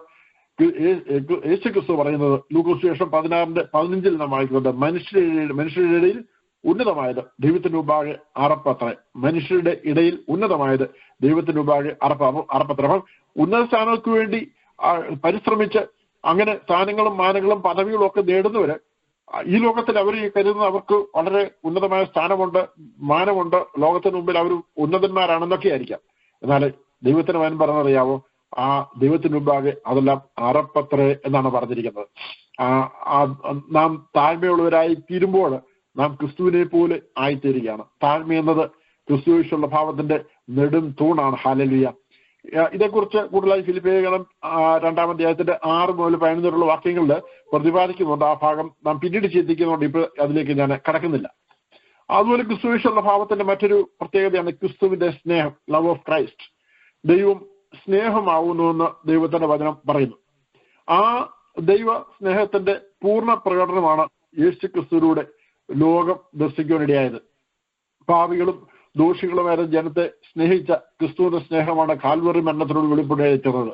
യേശുക്രിസ്തു പറയുന്നത് ലൂക്കോസ് സുവിശേഷം 16:15 നാം വായിക്കുന്നുണ്ട്, മനുഷ്യരുടെ ഇടയിൽ ഉന്നതമായത് ദൈവത്തിന് മുമ്പാകെ അറപ്പത്രേ. മനുഷ്യരുടെ ഇടയിൽ ഉന്നതമായത് ദൈവത്തിന് മുമ്പാകെ അറപ്പത്ര. അപ്പം ഉന്നത സ്ഥാനങ്ങൾക്ക് വേണ്ടി പരിശ്രമിച്ച് അങ്ങനെ സ്ഥാനങ്ങളും മാനങ്ങളും പദവികളും ഒക്കെ നേടുന്നവര് ഈ ലോകത്തിൽ അവർ കരുതുന്ന അവർക്ക് വളരെ ഉന്നതമായ സ്ഥാനമുണ്ട്, മാനമുണ്ട്, ലോകത്തിന് മുമ്പിൽ അവർ ഉന്നതന്മാരാണെന്നൊക്കെ ആയിരിക്കാം. എന്നാൽ ദൈവത്തിന് വൻ പറഞ്ഞറിയാവോ, ആ ദൈവത്തിന് മുമ്പാകെ അതെല്ലാം അറപ്പത്രേ എന്നാണ് പറഞ്ഞിരിക്കുന്നത്. നാം താഴ്മയുള്ളവരായി തീരുമ്പോൾ നാം ക്രിസ്തുവിനെ പോലെ ആയിത്തീരുകയാണ്. താഴ്മ എന്നത് ക്രിസ്തുവിനുള്ള ഭാവത്തിന്റെ നെടും തൂണാണ്. ഹല്ലേലൂയ. ഇതേക്കുറിച്ച് കൂടുതലായി ഫിലിപ്പിലേഖനം 2-ാം അധ്യായത്തിന്റെ 6 മുതൽ 11 വരെയുള്ള വാക്യങ്ങളിൽ പ്രതിപാദിക്കുന്നുണ്ട്. ആ ഭാഗം നാം പിന്നീട് ചിന്തിക്കുന്നുണ്ട്, ഇപ്പോൾ അതിലേക്ക് ഞാൻ കടക്കുന്നില്ല. അതുപോലെ ക്രിസ്തുവിനുള്ള ഭാവത്തിന്റെ മറ്റൊരു പ്രത്യേകതയാണ് ക്രിസ്തുവിന്റെ സ്നേഹം, ലവ് ഓഫ് ക്രൈസ്റ്റ്. ദൈവം സ്നേഹമാവുന്നുവെന്ന് ദൈവത്തിന്റെ വചനം പറയുന്നു. ആ ദൈവ സ്നേഹത്തിന്റെ പൂർണ്ണ പ്രകടനമാണ് യേശു ക്രിസ്തുവിലൂടെ ലോകം ദർശിക്കുവാനിടയായത്. പാപികളും ദോഷികളുമായ ജനത്തെ സ്നേഹിച്ച ക്രിസ്തുവിന്റെ സ്നേഹമാണ് കാൽവറി മരണത്തിനോട് വെളിപ്പെടുത്തിയത്.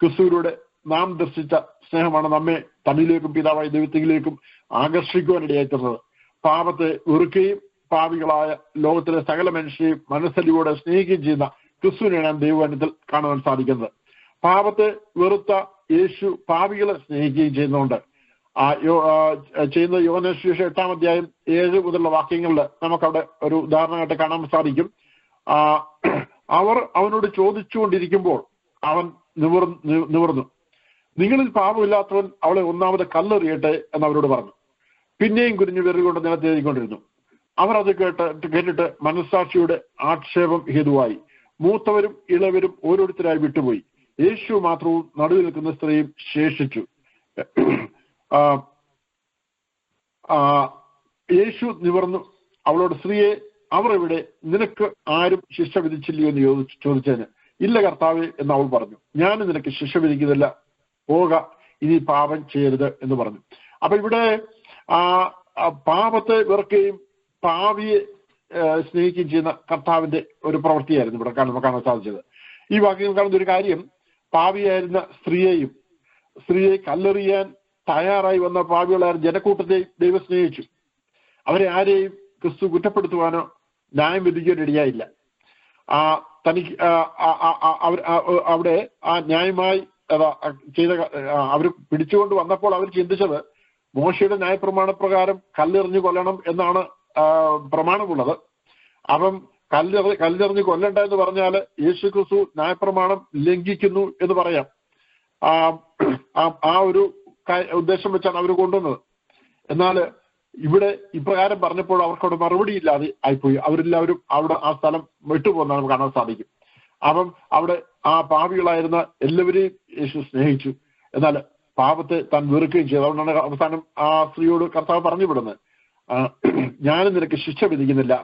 ക്രിസ്തുവിലൂടെ നാം ദർശിച്ച സ്നേഹമാണ് നമ്മെ തന്നിലേക്കും പിതാവായ ദൈവത്തിലേക്കും ആകർഷിക്കുവാനിടയായിട്ടുള്ളത്. പാപത്തെ വെറുക്കുകയും പാപികളായ ലോകത്തിലെ സകല മനുഷ്യരെയും മനസ്സലിയോടെ സ്നേഹിക്കുകയും ചെയ്യുന്ന ക്രിസ്തുവിനെയാണ് ദൈവവചനത്തിൽ കാണുവാൻ സാധിക്കുന്നത്. പാപത്തെ വെറുത്ത യേശു പാപികളെ സ്നേഹിക്കുകയും ചെയ്യുന്നുണ്ട്. ചെയ്യുന്ന യോഹന്നാൻ സുവിശേഷം 8-ാം അധ്യായം 7 മുതലുള്ള വാക്യങ്ങളിൽ നമുക്കവിടെ ഒരു ഉദാഹരണമായിട്ട് കാണാൻ സാധിക്കും. അവർ അവനോട് ചോദിച്ചുകൊണ്ടിരിക്കുമ്പോൾ അവൻ നിവർന്നു, നിങ്ങളിൽ പാപമില്ലാത്തവൻ അവളെ ഒന്നാമത് കല്ലെറിയട്ടെ എന്ന് അവരോട് പറഞ്ഞു. പിന്നെയും കുനിഞ്ഞു വിരലുകൊണ്ട് നിലത്ത് എഴുതിക്കൊണ്ടിരുന്നു. അവർ അത് കേട്ടിട്ട് മനസ്സാക്ഷിയുടെ ആക്ഷേപം ഹേതുവായി മൂത്തവരും ഇളവരും ഓരോരുത്തരായി വിട്ടുപോയി. യേശു മാത്രവും നടുവിൽ നിൽക്കുന്ന സ്ത്രീയും ശേഷിച്ചു. യേശു നിവർന്നു അവളോട്, സ്ത്രീയെ അവർ എവിടെ? നിനക്ക് ആരും ശിക്ഷ വിധിച്ചില്ലയോ എന്ന് ചോദിച്ചതിന്, ഇല്ല കർത്താവേ എന്ന് അവൾ പറഞ്ഞു. ഞാൻ നിനക്ക് ശിക്ഷ വിധിക്കുന്നില്ല, പോക, ഇനി പാപം ചെയ്യരുത് എന്ന് പറഞ്ഞു. അപ്പൊ ഇവിടെ പാപത്തെ വെറുക്കുകയും പാപിയെ സ്നേഹിക്കുകയും ചെയ്യുന്ന കർത്താവിന്റെ ഒരു പ്രവൃത്തിയായിരുന്നു ഇവിടെ നമുക്ക് കാണാൻ സാധിച്ചത്. ഈ വാക്യങ്ങൾ കാണുന്ന ഒരു കാര്യം, പാപിയായിരുന്ന സ്ത്രീയെ കല്ലെറിയാൻ തയ്യാറായി വന്ന പാപികളായ ജനക്കൂട്ടത്തെ ദൈവം സ്നേഹിച്ചു. അവരെ ആരെയും ക്രിസ്തു കുറ്റപ്പെടുത്തുവാനോ ന്യായം വിധിക്കാനോ ഇടയായില്ല. തനിക്ക് അവിടെ ന്യായമായി ചെയ്ത അവർ പിടിച്ചുകൊണ്ട് വന്നപ്പോൾ അവർ ചിന്തിച്ചത് മോശയുടെ ന്യായപ്രമാണപ്രകാരം കല്ലെറിഞ്ഞു കൊല്ലണം എന്നാണ് പ്രമാണമുള്ളത്. അപ്പം കല്ലെറിഞ്ഞ് കൊല്ലണ്ട എന്ന് പറഞ്ഞാൽ യേശു ക്രിസ്തു ന്യായപ്രമാണം ലംഘിക്കുന്നു എന്ന് പറയാം. ആ ഒരു ഉദ്ദേശം വെച്ചാണ് അവർ കൊണ്ടുവന്നത്. എന്നാൽ ഇവിടെ ഇപ്രകാരം പറഞ്ഞപ്പോൾ അവർക്കവിടെ മറുപടി ഇല്ലാതെ ആയിപ്പോയി. അവരെല്ലാവരും അവിടെ ആ സ്ഥലം വിട്ടുപോകുന്ന നമുക്ക് കാണാൻ സാധിക്കും. അപ്പം അവിടെ ആ പാപികളായിരുന്ന എല്ലാവരെയും യേശു സ്നേഹിച്ചു, എന്നാൽ പാപത്തെ താൻ വെറുക്കുകയും ചെയ്തു. അതുകൊണ്ടാണ് അവസാനം ആ സ്ത്രീയോട് കർത്താവ് പറഞ്ഞു വിടുന്നത്, ഞാനും നിനക്ക് ശിക്ഷ വിധിക്കുന്നില്ല,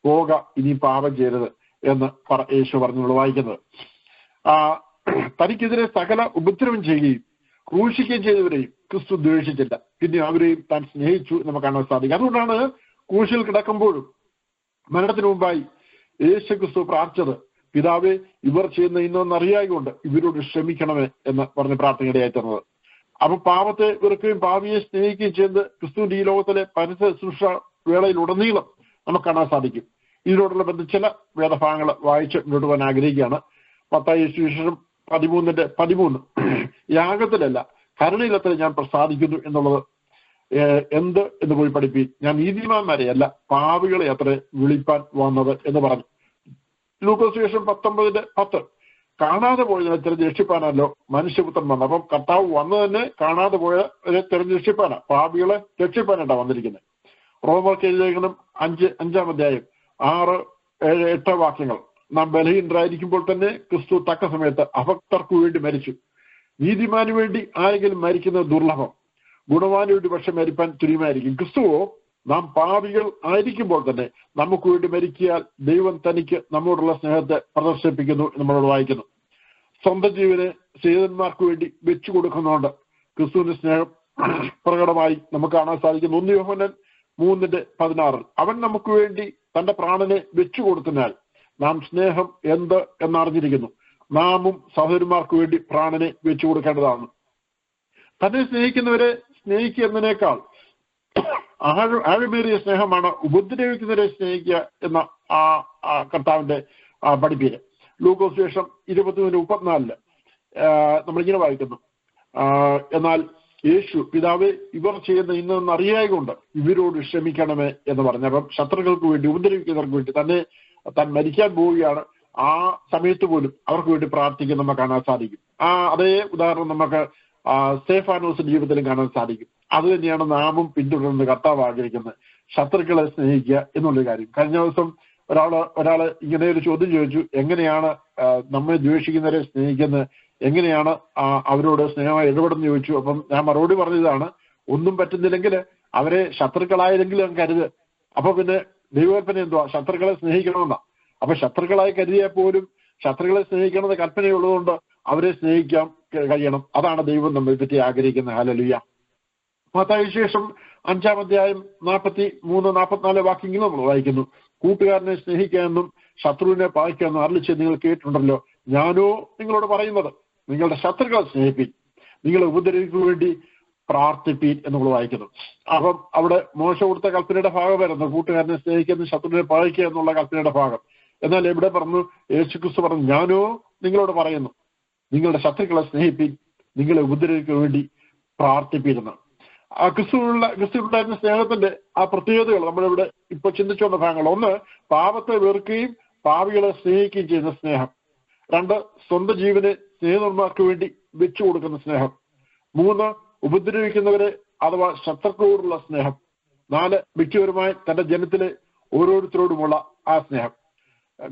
പോക, ഇനി പാപം ചെയ്യരുത് എന്ന് യേശു പറഞ്ഞുള്ള വായിക്കുന്നത്. തനിക്കെതിരെ സകല ഉപദ്രവം ചെയ്യുകയും ക്രൂശിക്കുകയും ചെയ്തവരെയും ക്രിസ്തു ദ്വേഷിച്ചില്ല, പിന്നെ അവരെയും താൻ സ്നേഹിച്ചു എന്ന് കാണാൻ സാധിക്കും. അതുകൊണ്ടാണ് ക്രൂശിൽ കിടക്കുമ്പോഴും മരണത്തിന് മുമ്പായി യേശു ക്രിസ്തു പ്രാർത്ഥിച്ചത്, പിതാവേ, ഇവർ ചെയ്യുന്ന ഇന്നൊന്നറിയായിക്കൊണ്ട് ഇവരോട് ക്ഷമിക്കണമേ എന്ന് പറഞ്ഞ് പ്രാർത്ഥനയിടയായി തന്നത്. അപ്പൊ പാപത്തെ വെറുക്കുകയും പാപിയെ സ്നേഹിക്കുകയും ചെയ്യുന്നത് ക്രിസ്തുവിന്റെ ഈ ലോകത്തിലെ പരിസര ശുശ്രൂഷ വേളയിലുടനീളം നമുക്ക് കാണാൻ സാധിക്കും. ഇതിനോടുള്ള ബന്ധം ചില വേദഭാഗങ്ങൾ വായിച്ച് മുന്നോട്ട് പോകാൻ ആഗ്രഹിക്കുകയാണ്. മത്തായി സുവിശേഷം 13:13 യാഗത്തിലല്ല കരുണയിലത്ര ഞാൻ പ്രസാദിക്കുന്നു എന്നുള്ളത് എന്ത് എന്ന് പോയി പഠിപ്പീൻ, ഞാൻ നീതിമാന്മാരെ അല്ല പാപികളെ അത്ര വിളിപ്പാൻ വന്നത് എന്ന് പറഞ്ഞു. ലൂക്കോസ് സുവിശേഷം 19:10 കാണാതെ പോയതിനെ തിരഞ്ഞ് രക്ഷിപ്പാനല്ലോ മനുഷ്യപുത്രൻ വന്നത്. അപ്പം കർത്താവ് വന്നു തന്നെ കാണാതെ പോയവരെ തിരഞ്ഞ് രക്ഷിപ്പാനാ, പാപികളെ രക്ഷിപ്പാനായിട്ടാണ് വന്നിരിക്കുന്നത്. റോമർക്ക് ലേഖനം 5-5 അധ്യായം 6, 7, 8 വാക്യങ്ങൾ, നാം ബലഹീനരായിരിക്കുമ്പോൾ തന്നെ ക്രിസ്തു തക്ക സമയത്ത് അഭക്തർക്കു വേണ്ടി മരിച്ചു. നീതിമാനു വേണ്ടി ആരെങ്കിലും മരിക്കുന്നത് ദുർലഭം, ഗുണവാനു വേണ്ടി പക്ഷെ മരിപ്പാൻ തുര്യമായിരിക്കും. ക്രിസ്തുവോ നാം പാപികൾ ആയിരിക്കുമ്പോൾ തന്നെ നമുക്ക് വേണ്ടി മരിക്കിയാൽ ദൈവം തനിക്ക് നമ്മോടുള്ള സ്നേഹത്തെ പ്രദർശിപ്പിക്കുന്നു നമ്മളോട് വായിക്കുന്നു. സ്വന്തം ജീവനെ സ്നേഹിതന്മാർക്ക് വേണ്ടി വെച്ചു കൊടുക്കുന്നതുകൊണ്ട് ക്രിസ്തുവിന്റെ സ്നേഹം പ്രകടമായി നമുക്ക് കാണാൻ സാധിക്കുന്നു. 1 യോഹന്നാൻ 3:16 അവൻ നമുക്ക് വേണ്ടി തന്റെ പ്രാണനെ വെച്ചു കൊടുത്തതിനാൽ നാം സ്നേഹം എന്ത് എന്നറിഞ്ഞിരിക്കുന്നു, നാമും സഹോദരന്മാർക്ക് വേണ്ടി പ്രാണനെ വെച്ചു കൊടുക്കേണ്ടതാണ്. തന്നെ സ്നേഹിക്കുന്നവരെ സ്നേഹിക്കുക എന്നതിനേക്കാൾ ആഴമേറിയ സ്നേഹമാണ് ഉപദ്രവിക്കുന്നവരെ സ്നേഹിക്കുക എന്ന കർത്താവിന്റെ പഠിപ്പീര്. ലൂക്കോസ് സുവിശേഷം 23:34 നമ്മളിങ്ങനെ വായിക്കുന്നു, എന്നാൽ യേശു പിതാവേ, ഇവർ ചെയ്യുന്ന ഇന്നൊന്നും അറിയായകൊണ്ട് ഇവരോട് ക്ഷമിക്കണമേ എന്ന് പറഞ്ഞു. അപ്പം ശത്രുക്കൾക്ക് വേണ്ടി, ഉപദ്രവിക്കുന്നവർക്ക് വേണ്ടി തന്നെ താൻ മരിക്കാൻ പോവുകയാണ്. ആ സമയത്ത് പോലും അവർക്ക് വേണ്ടി പ്രാർത്ഥിക്കാൻ നമുക്ക് കാണാൻ സാധിക്കും. അതേ ഉദാഹരണം നമുക്ക് സ്തേഫാനോസിന്റെ ജീവിതത്തിലും കാണാൻ സാധിക്കും. അത് തന്നെയാണ് നാമും പിന്തുടരുന്ന കർത്താവ് ആഗ്രഹിക്കുന്നത്, ശത്രുക്കളെ സ്നേഹിക്കുക എന്നുള്ളൊരു കാര്യം. കഴിഞ്ഞ ദിവസം ഒരാള് ഇങ്ങനെ ഒരു ചോദ്യം ചോദിച്ചു, എങ്ങനെയാണ് നമ്മെ ദ്വേഷിക്കുന്നവരെ സ്നേഹിക്കുന്നത്, എങ്ങനെയാണ് അവരോട് സ്നേഹമായി ഇടപെടുന്ന ചോദിച്ചു. അപ്പം ഞാൻ മറുപടി പറഞ്ഞതാണ്, ഒന്നും പറ്റുന്നില്ലെങ്കിൽ അവരെ ശത്രുക്കളായതെങ്കിലും കരുത്. അപ്പൊ പിന്നെ ദൈവകൽപ്പന എന്തുവാ? ശത്രുക്കളെ സ്നേഹിക്കണമെന്നാ. അപ്പൊ ശത്രുക്കളായി കരുതിയാൽ പോലും ശത്രുക്കളെ സ്നേഹിക്കണമെന്ന് കൽപ്പനയുള്ളതുകൊണ്ട് അവരെ സ്നേഹിക്കാൻ കഴിയണം. അതാണ് ദൈവം നമ്മെ പറ്റി ആഗ്രഹിക്കുന്നത്. ഹല്ലേലൂയ. മത്തായി സുവിശേഷം 5 അധ്യായം 43-44 വാക്യങ്ങൾ നമ്മൾ വായിക്കുന്നു, കൂട്ടുകാരനെ സ്നേഹിക്കാമെന്നും ശത്രുവിനെ പായിക്കാമെന്നും അരുളിച്ചെയ്ത് നിങ്ങൾ കേട്ടിട്ടുണ്ടല്ലോ, ഞാനോ നിങ്ങളോട് പറയുന്നത്, നിങ്ങളുടെ ശത്രുക്കളെ സ്നേഹിപ്പീൻ, നിങ്ങളെ ഉപദ്രവിക്കു വേണ്ടി പ്രാർത്ഥിപ്പീൻ എന്ന് നമ്മൾ വായിക്കുന്നു. അപ്പം അവിടെ മോശ കൊടുത്ത കൽപ്പനയുടെ ഭാഗം വരുന്നു, കൂട്ടുകാരനെ സ്നേഹിക്കുന്ന ശത്രുവിനെ പായിക്കുക എന്നുള്ള കൽപ്പനയുടെ ഭാഗം. എന്നാൽ ഇവിടെ പറഞ്ഞു, യേശുക്രിസ്തു പറഞ്ഞു, ഞാനോ നിങ്ങളോട് പറയുന്നു, നിങ്ങളുടെ ശത്രുക്കളെ സ്നേഹിപ്പീൻ, നിങ്ങളെ ഉപദ്രവിക്കു വേണ്ടി പ്രാർത്ഥിപ്പീരുന്നു. ക്രിസ്തുവിനുണ്ടായിരുന്ന സ്നേഹത്തിന്റെ ആ പ്രത്യേകതകൾ നമ്മളിവിടെ ഇപ്പൊ ചിന്തിച്ചു വന്ന ഭാഗങ്ങൾ. 1, പാപത്തെ വെറുക്കുകയും പാപികളെ സ്നേഹിക്കുകയും ചെയ്യുന്ന സ്നേഹം. 2, സ്വന്തം ജീവനെ സ്നേഹിതന്മാർക്ക് വേണ്ടി വെച്ചു കൊടുക്കുന്ന സ്നേഹം. 3, ഉപദ്രവിക്കുന്നവരെ അഥവാ ശത്രുക്കളോടുള്ള സ്നേഹം. 4, വ്യക്തിപരമായി തന്റെ ജനത്തിലെ ഓരോരുത്തരോടുമുള്ള ആ സ്നേഹം.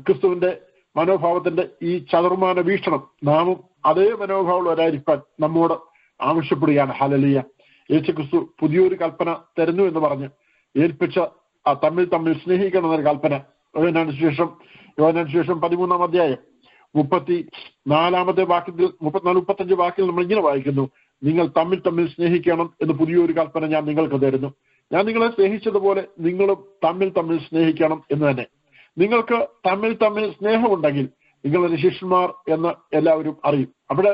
ക്രിസ്തുവിന്റെ മനോഭാവത്തിന്റെ ഈ ചതുർമാന വീക്ഷണം നാമും അതേ മനോഭാവമുള്ളവരായിരിക്കാൻ നമ്മോട് ആവശ്യപ്പെടുകയാണ്. ഹല്ലേലൂയ. യേശുക്രിസ്തു പുതിയൊരു കൽപ്പന തരുന്നു എന്ന് പറഞ്ഞ് ഏൽപ്പിച്ച തമ്മിൽ സ്നേഹിക്കണം എന്നൊരു കൽപ്പന യോഹന്നാൻ സുവിശേഷം 13 അധ്യായം 34 വാക്യത്തിൽ 34-35 വാക്യത്തിൽ നമ്മൾ ഇങ്ങനെ വായിക്കുന്നു, നിങ്ങൾ തമ്മിൽ സ്നേഹിക്കണം എന്ന് പുതിയൊരു കൽപ്പന ഞാൻ നിങ്ങൾക്ക് തരുന്നു. ഞാൻ നിങ്ങളെ സ്നേഹിച്ചതുപോലെ നിങ്ങളും തമ്മിൽ സ്നേഹിക്കണം എന്ന് തന്നെ. നിങ്ങൾക്ക് തമ്മിൽ സ്നേഹമുണ്ടെങ്കിൽ നിങ്ങളുടെ ശിഷ്യന്മാർ എന്ന് എല്ലാവരും അറിയും. അവിടെ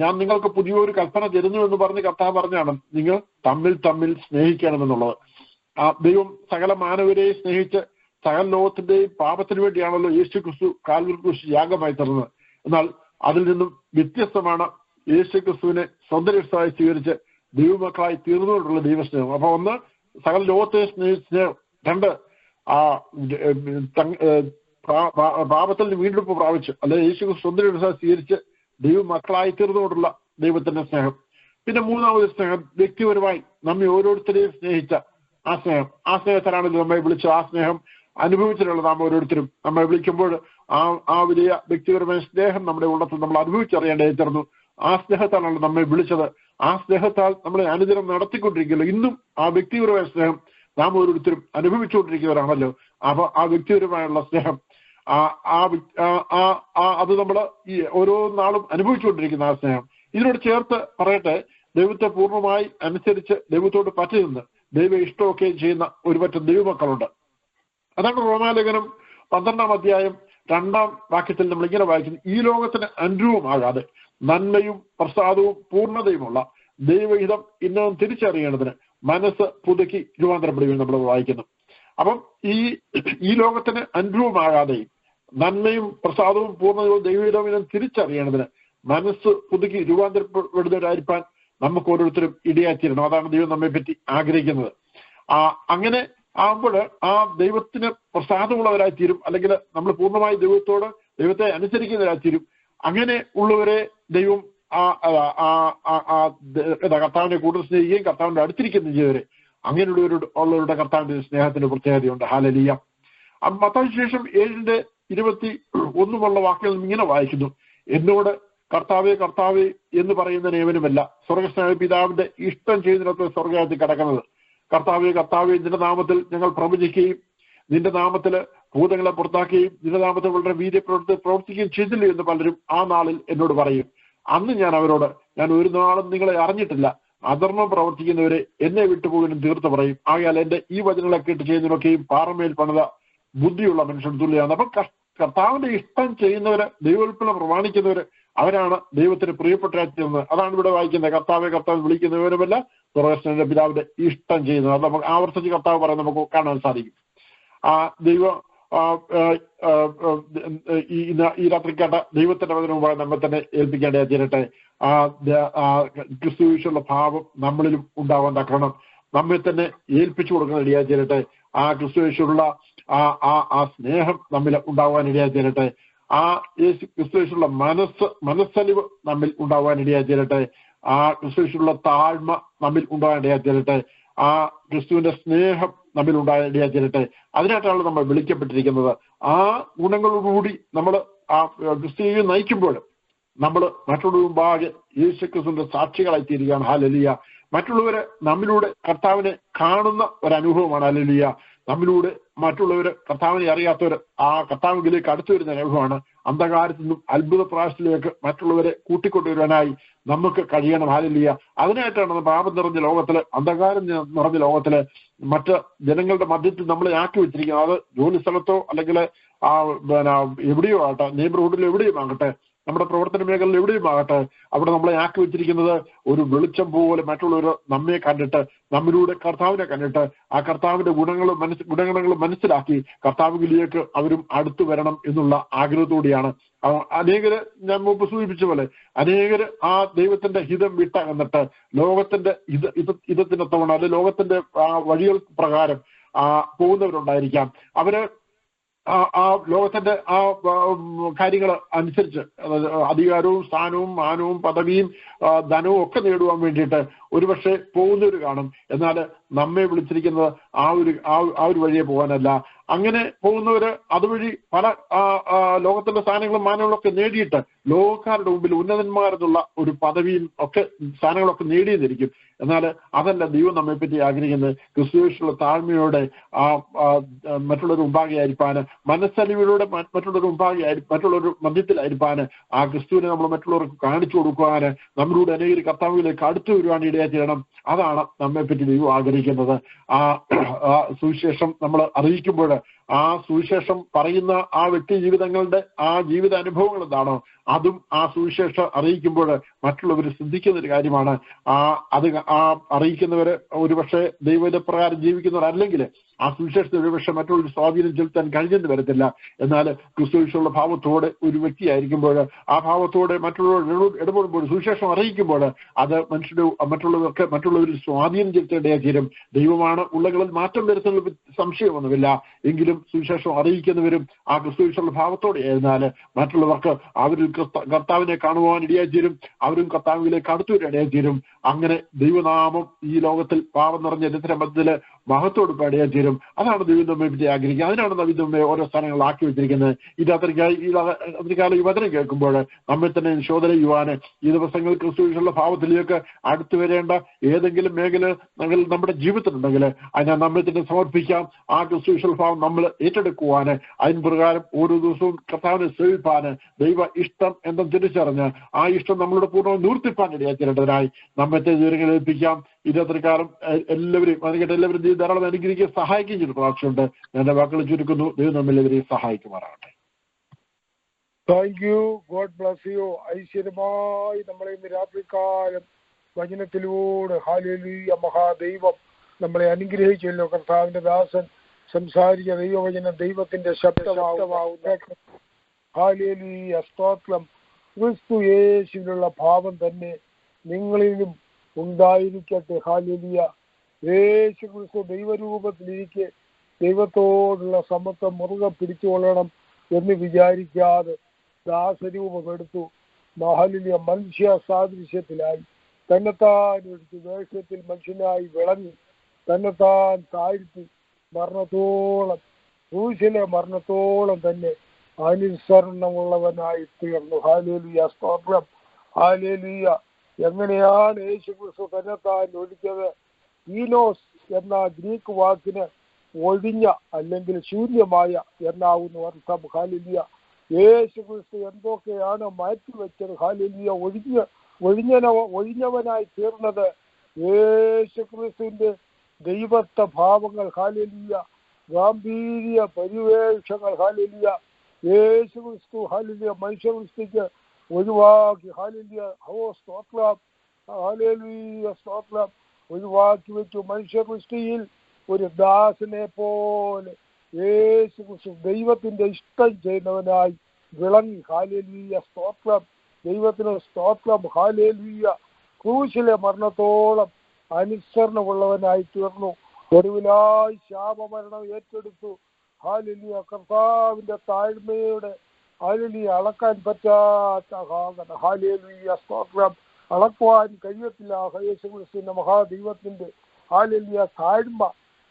ഞാൻ നിങ്ങൾക്ക് പുതിയൊരു കൽപ്പന തരുന്നു എന്ന് പറഞ്ഞ് കർത്താവ് പറഞ്ഞാണ് നിങ്ങൾ തമ്മിൽ സ്നേഹിക്കണമെന്നുള്ളത്. ദൈവം സകല മാനവരെയും സ്നേഹിച്ച് സകല ലോകത്തിന്റെയും പാപത്തിന് വേണ്ടിയാണല്ലോ യേശു ക്രിസ്തു കാൽവരി ക്രൂശിൽ യാഗമായി തരുന്നത്. എന്നാൽ അതിൽ നിന്നും വ്യത്യസ്തമാണ് യേശു ക്രിസ്തുവിനെ സ്വന്തം രക്ഷകനായി സ്വീകരിച്ച് ദൈവമക്കളായി തീർന്നുകൊണ്ടുള്ള ദൈവസ്നേഹം. അപ്പൊ ഒന്ന്, സകല ലോകത്തെ സ്നേഹം. രണ്ട്, പാപത്തിൽ വീണ്ടെടുപ്പ് പ്രാപിച്ച് അല്ലെങ്കിൽ യേശു സ്വന്തം സ്വീകരിച്ച് ദൈവമക്കളായി തീർന്നുകൊണ്ടുള്ള ദൈവത്തിന്റെ സ്നേഹം. പിന്നെ മൂന്നാമത് സ്നേഹം, വ്യക്തിപരമായി നമ്മെ ഓരോരുത്തരെയും സ്നേഹിച്ച ആ സ്നേഹം. ആ സ്നേഹത്തിനാണ് നമ്മെ വിളിച്ച ആ സ്നേഹം അനുഭവിച്ചിട്ടുള്ള നാം ഓരോരുത്തരും. നമ്മെ വിളിക്കുമ്പോൾ ആ വലിയ വ്യക്തിപരമായ സ്നേഹം നമ്മുടെ ഉള്ളത്തിൽ നമ്മൾ അനുഭവിച്ചറിയേണ്ടതായി തീർന്നു. ആ സ്നേഹത്താണല്ലോ നമ്മെ വിളിച്ചത്. ആ സ്നേഹത്താൽ നമ്മളെ അനുദിനം നടത്തിക്കൊണ്ടിരിക്കുകയല്ലോ. ഇന്നും ആ വ്യക്തിപരമായ സ്നേഹം നാം ഓരോരുത്തരും അനുഭവിച്ചുകൊണ്ടിരിക്കുന്നവരാണല്ലോ. അപ്പൊ ആ വ്യക്തിപരമായുള്ള സ്നേഹം അത് നമ്മൾ ഈ ഓരോ നാളും അനുഭവിച്ചുകൊണ്ടിരിക്കുന്ന ആ സ്നേഹം. ഇതിനോട് ചേർത്ത് പറയട്ടെ, ദൈവത്തെ പൂർണ്ണമായി അനുസരിച്ച് ദൈവത്തോട് പറ്റി നിന്ന് ദൈവ ഇഷ്ടമൊക്കെ ചെയ്യുന്ന ഒരു പറ്റം ദൈവമക്കളുണ്ട്. അതാണ് റോമാലേഖനം 12-ാം അധ്യായം 2-ാം വാക്യത്തിൽ നമ്മൾ ഇങ്ങനെ വായിക്കുന്നു: ഈ ലോകത്തിന് അനുരൂപമാകാതെ നന്മയും പ്രസാദവും പൂർണ്ണതയുമുള്ള ദൈവഹിതം ഇന്നും തിരിച്ചറിയേണ്ടതിന് മനസ്സ് പുതുക്കി രൂപാന്തരപ്പെടുകയും നമ്മൾ വായിക്കുന്നു. അപ്പം ഈ ലോകത്തിന് അനുരൂപമാകാതെയും നന്മയും പ്രസാദവും പൂർണ്ണതയും ദൈവഹിതം ഇന്നും തിരിച്ചറിയേണ്ടതിന് മനസ്സ് പുതുക്കി രൂപാന്തരപ്പെടുന്നവരായിരിക്കാൻ നമുക്ക് ഓരോരുത്തരും ഇടയാക്കിയിരുന്നു. അതാണ് ദൈവം നമ്മെ പറ്റി ആഗ്രഹിക്കുന്നത്. അങ്ങനെ ആകുമ്പോൾ ആ ദൈവത്തിന് പ്രസാദമുള്ളവരായി തീരും, അല്ലെങ്കിൽ നമ്മൾ പൂർണ്ണമായി ദൈവത്തെ അനുസരിക്കുന്നവരായി തീരും. അങ്ങനെ ഉള്ളവരെ ദൈവം കർത്താവിനെ കൂടുതൽ സ്നേഹിക്കുകയും കർത്താവിന്റെ അടുത്തിരിക്കുകയും ചെയ്തവരെ അങ്ങനെയുള്ളവരുടെ കർത്താവിന്റെ സ്നേഹത്തിന്റെ പ്രത്യേകതയുണ്ട്. ഹല്ലേലൂയ. മത്തായി സുവിശേഷം 7:21 വാക്യങ്ങൾ ഇങ്ങനെ വായിക്കുന്നു: എന്നോട് കർത്താവേ കർത്താവേ എന്ന് പറയുന്ന ഏവനുമല്ല സ്വർഗ്ഗസ്ഥനായ പിതാവിന്റെ ഇഷ്ടം ചെയ്യുന്നിടത്ത് സ്വർഗ്ഗത്തിൽ കടക്കുന്നത്. കർത്താവേ കർത്താവേ, നിന്റെ നാമത്തിൽ ഞങ്ങൾ പ്രവചിക്കുകയും നിന്റെ നാമത്തിൽ ഭൂതങ്ങളെ പുറത്താക്കുകയും നിന്റെ നാമത്തിൽ വളരെ വീര്യ പ്രവർത്തിക്കുകയും ചെയ്തില്ലേ എന്ന് പലരും ആ നാളിൽ എന്നോട് പറയും. അന്ന് ഞാൻ അവരോട്, ഞാൻ ഒരു നാളും നിങ്ങളെ അറിഞ്ഞിട്ടില്ല, അധർമ്മം പ്രവർത്തിക്കുന്നവരെ എന്നെ വിട്ടുപോകാനും തീർത്ത് പറയും. ആകയാൽ എന്റെ ഈ വചനങ്ങളെ കേട്ട് ചെയ്യുന്നതിനൊക്കെയും പാറമേൽ പണിത ബുദ്ധിയുള്ള മനുഷ്യൻ തുല്യമാണ്. അപ്പൊ കർത്താവിന്റെ ഇഷ്ടം ചെയ്യുന്നവര്, ദൈവോൽപ്പനം പ്രമാണിക്കുന്നവര്, അവരാണ് ദൈവത്തിന് പ്രിയപ്പെട്ട. അതാണ് ഇവിടെ വായിക്കുന്നത്: കർത്താവെ കർത്താവ് വിളിക്കുന്നവരുമല്ല സ്വർഗ്ഗസ്ഥനായ പിതാവിന്റെ ഇഷ്ടം ചെയ്യുന്നത്. അത് നമുക്ക് ആവർത്തിച്ച് കർത്താവ് പറയുന്നത് നമുക്ക് കാണാൻ സാധിക്കും. ദൈവം ഈ രാത്രി കേട്ട ദൈവത്തിന്റെ വചനവുമായി നമ്മെ തന്നെ ഏൽപ്പിക്കേണ്ടതായി തീരട്ടെ. ക്രിസ്തുവിലുള്ള ഭാവം നമ്മളിലും ഉണ്ടാവാൻ തക്കണം നമ്മെ തന്നെ ഏൽപ്പിച്ചു കൊടുക്കുന്ന ഇടയായി തീരട്ടെ. ആ ക്രിസ്തുവിലുള്ള ആ സ്നേഹം നമ്മിൽ ഉണ്ടാവാൻ ഇടയായി തീരട്ടെ. ആ ക്രിസ്തുവിലുള്ള മനസ്സലിവ് നമ്മിൽ ഉണ്ടാവാൻ ഇടയായി തീരട്ടെ. ആ ക്രിസ്തുവിലുള്ള താഴ്മ നമ്മിൽ ഉണ്ടാകാൻ ഇടയായി തീരട്ടെ. ആ ക്രിസ്തുവിന്റെ സ്നേഹം നമ്മിൽ ഉണ്ടാകാൻ ഇടയായി തീരട്ടെ. അതിനായിട്ടാണ് നമ്മൾ വിളിക്കപ്പെട്ടിരിക്കുന്നത്. ആ ഗുണങ്ങളോടുകൂടി നമ്മൾ ആ ക്രിസ്തുവിനെ നയിക്കുമ്പോൾ നമ്മൾ മറ്റുള്ളവരുടെ മുമ്പാകെ യേശുക്രിസ്തുവിന്റെ സാക്ഷികളായി തീരുകയാണ്. ഹല്ലേലൂയ. മറ്റുള്ളവര് നമ്മിലൂടെ കർത്താവിനെ കാണുന്ന ഒരനുഭവമാണ്. ഹല്ലേലൂയ. നമ്മിലൂടെ മറ്റുള്ളവര് കർത്താവിനെ അറിയാത്തവർ ആ കർത്താവിലേക്ക് അടുത്തു വരുന്ന അനുഭവമാണ്. അന്ധകാരത്തിൽ നിന്നും അത്ഭുത പ്രാവശ്യത്തിലേക്ക് മറ്റുള്ളവരെ കൂട്ടിക്കൊണ്ടുവരാനായി നമുക്ക് കഴിയണം. ഹല്ലേലൂയ. അതിനായിട്ടാണ് പാപം നിറഞ്ഞ ലോകത്തില്, അന്ധകാരം നിറഞ്ഞ ലോകത്തില് മറ്റ് ജനങ്ങളുടെ മധ്യത്തിൽ നമ്മളെ ആക്കി വെച്ചിരിക്കുന്നത്. അത് ജോലി സ്ഥലത്തോ അല്ലെങ്കിൽ എവിടെയോ ആകട്ടെ, നെയ്ബർഹുഡിൽ എവിടെയും ആകട്ടെ, നമ്മുടെ പ്രവർത്തന മേഖലയിൽ എവിടെയും ആകട്ടെ, അവിടെ നമ്മളെ ആക്കി വെച്ചിരിക്കുന്നത് ഒരു വെളിച്ചം പോലെ മറ്റുള്ളവർ നമ്മെ കണ്ടിട്ട്, നമ്മിലൂടെ കർത്താവിനെ കണ്ടിട്ട് ആ കർത്താവിന്റെ ഗുണങ്ങളും മനസ്സിലാക്കി കർത്താവിലേക്ക് അവരും അടുത്തു വരണം എന്നുള്ള ആഗ്രഹത്തോടെയാണ്. അനേകര്, ഞാൻ മുമ്പ് സൂചിപ്പിച്ച പോലെ, അനേകര് ആ ദൈവത്തിന്റെ ഹിതം വിട്ടകന്നിട്ട് ലോകത്തിന്റെ ഹിതത്തിനൊത്തവണ്ണം അല്ലെ ലോകത്തിന്റെ വഴികൾ പ്രകാരം പോകുന്നവരുണ്ടായിരിക്കാം. അവര് ആ ലോകത്തിന്റെ ആ കാര്യങ്ങൾ അനുസരിച്ച് അധികാരവും സ്ഥാനവും മാനവും പദവിയും ധനവും ഒക്കെ നേടുവാൻ വേണ്ടിയിട്ട് ഒരുപക്ഷെ പോകുന്നവർ കാണും. എന്നാൽ നമ്മെ വിളിച്ചിരിക്കുന്നത് ആ ഒരു വഴിയെ പോകാനല്ല. അങ്ങനെ പോകുന്നവര് അതുവഴി പല ലോകത്തിന്റെ സ്ഥാനങ്ങളും മാനങ്ങളും ഒക്കെ നേടിയിട്ട് ലോകക്കാരുടെ മുമ്പിൽ ഉന്നതന്മാരെന്നുള്ള ഒരു പദവിയും ഒക്കെ സ്ഥാനങ്ങളൊക്കെ നേടിയെന്നിരിക്കും. എന്നാൽ അതല്ല ദൈവം നമ്മെ പറ്റി ആഗ്രഹിക്കുന്നത്. ക്രിസ്തുവിലുള്ള താഴ്മയോടെ മറ്റുള്ളവർ മുമ്പാകെയായിരിക്കാന്, മനസ്സലിവിലൂടെ മറ്റുള്ളവർ മറ്റുള്ളവർ മധ്യത്തിലായിരിക്കാന്, ആ ക്രിസ്തുവിനെ നമ്മൾ മറ്റുള്ളവർക്ക് കാണിച്ചു കൊടുക്കുവാന്, നമ്മളിലൂടെ അനേകം കർത്താവിലേക്ക് അടുത്തു വരുവാൻ ഇടയായി ചെയ്യണം. അതാണ് നമ്മെപ്പറ്റി ദൈവം ആഗ്രഹിക്കുന്നത്. ആ സുവിശേഷം നമ്മൾ അറിയിക്കുമ്പോൾ, ആ സുവിശേഷം പറയുന്ന ആ വ്യക്തി ജീവിതങ്ങളുടെ ആ ജീവിത അനുഭവങ്ങൾ എന്താണോ അതും ആ സുവിശേഷം അറിയിക്കുമ്പോൾ മറ്റുള്ളവർ ശ്രദ്ധിക്കുന്ന ഒരു കാര്യമാണ്. അത് അറിയിക്കുന്നവര് ഒരുപക്ഷെ ദൈവപ്രകാരം ജീവിക്കുന്നവർ അല്ലെങ്കിൽ ആ സുവിശേഷത്തെ ഒരുപക്ഷെ മറ്റുള്ളവർ സ്വാധീനം ചെലുത്താൻ കഴിഞ്ഞെന്ന് വരത്തില്ല. എന്നാൽ ക്രിസ്തുവിലുള്ള ഭാവത്തോടെ ഒരു വ്യക്തിയായിരിക്കുമ്പോൾ, ആ ഭാവത്തോടെ മറ്റുള്ളവർ ഇടപെടുമ്പോൾ, സുവിശേഷം അറിയിക്കുമ്പോൾ അത് മറ്റുള്ളവരിൽ സ്വാധീനം ചെലുത്തേണ്ടതായി തീരും. ദൈവമാണ് ഉള്ളകളിൽ മാറ്റം വരുത്തുന്ന സംശയമൊന്നുമില്ല. എങ്കിലും സുവിശേഷം അറിയിക്കുന്നവരും ആ ക്രിസ്തുവിലുള്ള ഭാവത്തോടെ ആയിരുന്നാൽ മറ്റുള്ളവർക്ക് അവരിൽ കർത്താവിനെ കാണുവാൻ ഇടയായി തീരും. അവരും കർത്താവിലേക്ക് അടുത്തു വരാൻ ഇടയായി തീരും. അങ്ങനെ ദൈവനാമം ഈ ലോകത്തിൽ പാപം നിറഞ്ഞ എല്ലാത്തിൻ്റെ മധ്യത്തില് മഹത്വം ഇടയായി തീരും. അതാണ് ദൈവം നമ്മെ പറ്റി ആഗ്രഹിക്കുക. അതിനാണ് നബി നമ്മെ ഓരോ സ്ഥാനങ്ങളിലാക്കി വെച്ചിരിക്കുന്നത്. ഈ രാത്രികാല ഈ വചനം കേൾക്കുമ്പോൾ നമ്മെ തന്നെ ശോധന ചെയ്യുവാന്, ഈ ദിവസങ്ങൾ ക്രിസ്തുവിലുള്ള ഭാവത്തിലേക്ക് അടുത്തു വരേണ്ട ഏതെങ്കിലും മേഖല നമ്മുടെ ജീവിതത്തിലുണ്ടെങ്കിൽ അതിനെ നമ്മെ തന്നെ സമർപ്പിക്കാം. ആ ക്രിസ്തുവിലുള്ള ഭാവം നമ്മൾ ഏറ്റെടുക്കുവാന്, അതിന് പ്രകാരം ഓരോ ദിവസവും കർത്താവിനെ സേവിപ്പാന്, ദൈവ ഇഷ്ടം എന്തെന്ന് തിരിച്ചറിഞ്ഞ് ആ ഇഷ്ടം നമ്മളുടെ പൂർണ്ണമായി നിവർത്തിപ്പാൻ ഇടയാത്തിരേണ്ടതിനായി നമ്മത്തെ ദൂരങ്ങൾ ഏൽപ്പിക്കാം. ഇരുപത്തിക്കാലം എല്ലാവരും ധാരാളം അനുഗ്രഹിക്കാൻ സഹായിക്കുകയും ചെയ്ത പ്രാർത്ഥനയുണ്ട്. എന്റെ വാക്കുകൾ ചുരുക്കുന്നു. ദൈവം നമ്മളെവരെയും സഹായിക്കുമാറാകട്ടെ. Thank you. God bless you. ഐശ്വര്യമായി നമ്മളെ ഇന്ന് രാത്രികാലം വചനത്തിലൂടെ ഹല്ലേലൂയ മഹാദൈവം നമ്മളെ അനുഗ്രഹിച്ചല്ലോ. കർത്താവിന്റെ ദാസൻ സംസാരിച്ച ദൈവവചനം ദൈവത്തിന്റെ ശബ്ദമാവുന്ന ഹല്ലേലൂയ സ്തോത്രം. ക്രിസ്തു യേശുവിലുള്ള ഭാവം തന്നെ നിങ്ങളിലും ഉണ്ടായിരിക്കട്ടെ. ഹല്ലേലൂയ. യേശു ക്രിസ്തു ദൈവരൂപത്തിലിരിക്കെ ദൈവത്തോടുള്ള സമത്വം മുറുകെ പിടിച്ചുകൊള്ളണം എന്ന് വിചാരിക്കാതെ ദാസരൂപമെടുത്തു. ഹല്ലേലൂയ. മനുഷ്യ സാദൃശ്യത്തിലായി തന്നെത്താൻ എടുത്തു വേഷത്തിൽ മനുഷ്യനായി വിളങ്ങി തന്നെത്താൻ താഴ്ത്തി മരണത്തോളം, ക്രൂശിലെ മരണത്തോളം തന്നെ അനുസരണമുള്ളവനായി തീർന്നു. ഹല്ലേലൂയ സ്തോത്രം. ഹല്ലേലൂയ. എങ്ങനെയാണ് യേശു ക്രിസ്തു തന്നെത്താൻ ഒഴിച്ചത്? ഈനോസ് എന്ന ഗ്രീക്ക് വാക്കിന് ഒഴിഞ്ഞ അല്ലെങ്കിൽ ശൂന്യമായ എന്നാവുന്നു അർത്ഥം. ഹല്ലേലൂയ. യേശു ക്രിസ്തു എന്തൊക്കെയാണ് മാറ്റിവെച്ചത്? ഹല്ലേലൂയ. ഒഴിഞ്ഞവനായി തീർന്നത് യേശു ക്രിസ്തുവിന്റെ ദൈവത്വ ഭാവങ്ങൾ. ഹല്ലേലൂയ. ഗാംഭീര്യ പരിവേഷങ്ങൾ. ഹല്ലേലൂയ. യേശു ക്രിസ്തു ഹല്ലേലൂയ മനുഷ്യവൃഷ്ടിക്ക് ഒഴിവാക്കി. ഹല്ലേലൂയ. സ്തോത്രം. ഹല്ലേലൂയ സ്തോത്രം. ഒഴിവാക്കി വെച്ചു. മനുഷ്യവൃഷ്ടിയിൽ ഒരു ദാസനെ പോലെ യേശു ക്രിസ്തു ദൈവത്തിന്റെ ഇഷ്ടം ചെയ്യുന്നവനായി വിളങ്ങി. ഹല്ലേലൂയ സ്തോത്രം. ദൈവത്തിന് സ്തോത്രം. ഹല്ലേലൂയ. ക്രൂശിലെ മരണത്തോളം അനുസരണമുള്ളവനായി തീർന്നു. ഒടുവിലായി ശാപമരണം ഏറ്റെടുത്തു. ഹല്ലേലൂയ. കർത്താവിന്റെ താഴ്മയുടെ ഹല്ലേലൂയ അളക്കാൻ പറ്റാത്ത ഹല്ലേലൂയ സ്തോത്രം. അളക്കുവാൻ കഴിയത്തില്ല യേശു ക്രിസ്തുവിന്റെ മഹാദൈവത്തിന്റെ ഹല്ലേലൂയ താഴ്മ.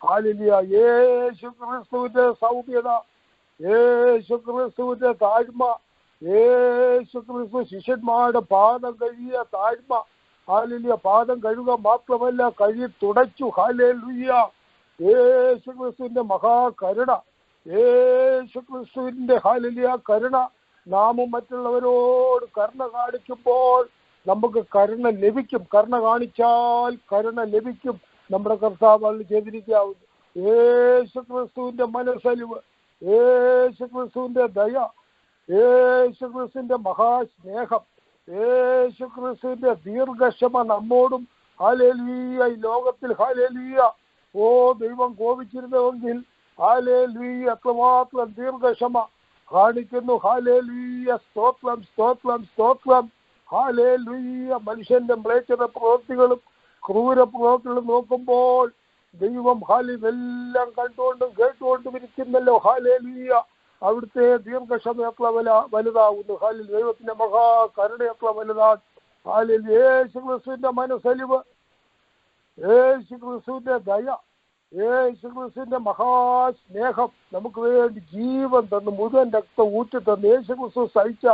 ഹല്ലേലൂയ. യേശു ക്രിസ്തുവിന്റെ സൗമ്യത, യേശു ക്രിസ്തുവിന്റെ താഴ്മ, യേശു ക്രിസ്തു ശിഷ്യന്മാരുടെ പാദം കഴുകിയ താഴ്മ. ഹല്ലേലൂയ. പാദം കഴുകുക മാത്രമല്ല, കഴുകി തുടച്ചു. ഹല്ലേലൂയ. യേശു ക്രിസ്തുവിന്റെ മഹാകരുണ, യേശു ക്രിസ്തുവിന്റെ ഹല്ലേലൂയ കരുണ. നാമും മറ്റുള്ളവരോട് കരുണ കാണിക്കുമ്പോൾ നമുക്ക് കരുണ ലഭിക്കും. കരുണ കാണിച്ചാൽ കരുണ ലഭിക്കും. നമ്മുടെ കർത്താവ് ചെയ്തിരിക്കാവുന്നു. യേശു ക്രിസ്തുവിന്റെ മനസ്സലിവ്, യേശു ക്രിസ്തുവിന്റെ ദയ, യേശു ക്രിസ്തുവിന്റെ മഹാസ്നേഹം, യേശു ക്രിസ്തുവിന്റെ ദീർഘക്ഷമ നമ്മോടും ഹല്ലേലൂയ ഈ ലോകത്തിൽ ഹല്ലേലൂയ ദൈവം കോപിച്ചിരുന്നുവെങ്കിൽ ഹല്ലേലൂയ എത്രമാത്രം ദീർഘക്ഷമ കാണിക്കുന്നു. ഹല്ലേലൂയ സ്തോത്രം സ്തോത്രം സ്തോത്രം. ഹല്ലേലൂയ. മനുഷ്യന്റെ മ്ലേച്ഛത പ്രവൃത്തികളും ക്രൂര പ്രവൃത്തികളും നോക്കുമ്പോൾ ദൈവം ഇതെല്ലാം കണ്ടുകൊണ്ടും കേട്ടുകൊണ്ടും ഇരിക്കുന്നല്ലോ. ഹല്ലേലൂയ. അവിടുത്തെ ദീർഘക്ഷമ എത്ര വലുതാവുന്നു. ഹല്ലേലൂയ. ദൈവത്തിന്റെ മഹാകരുണ എത്ര വലുതാണ്. ഹല്ലേലൂയ. യേശു ക്രിസ്തുവിന്റെ മനസ്സലിവ്, യേശു ക്രിസ്തുവിന്റെ ദയ, യേശു ക്രിസ്തുവിന്റെ മഹാസ്നേഹം, നമുക്ക് വേണ്ടി ജീവൻ തന്നു മുഴുവൻ രക്തം ഊറ്റി തന്നു യേശു ക്രിസ്തു സഹിച്ച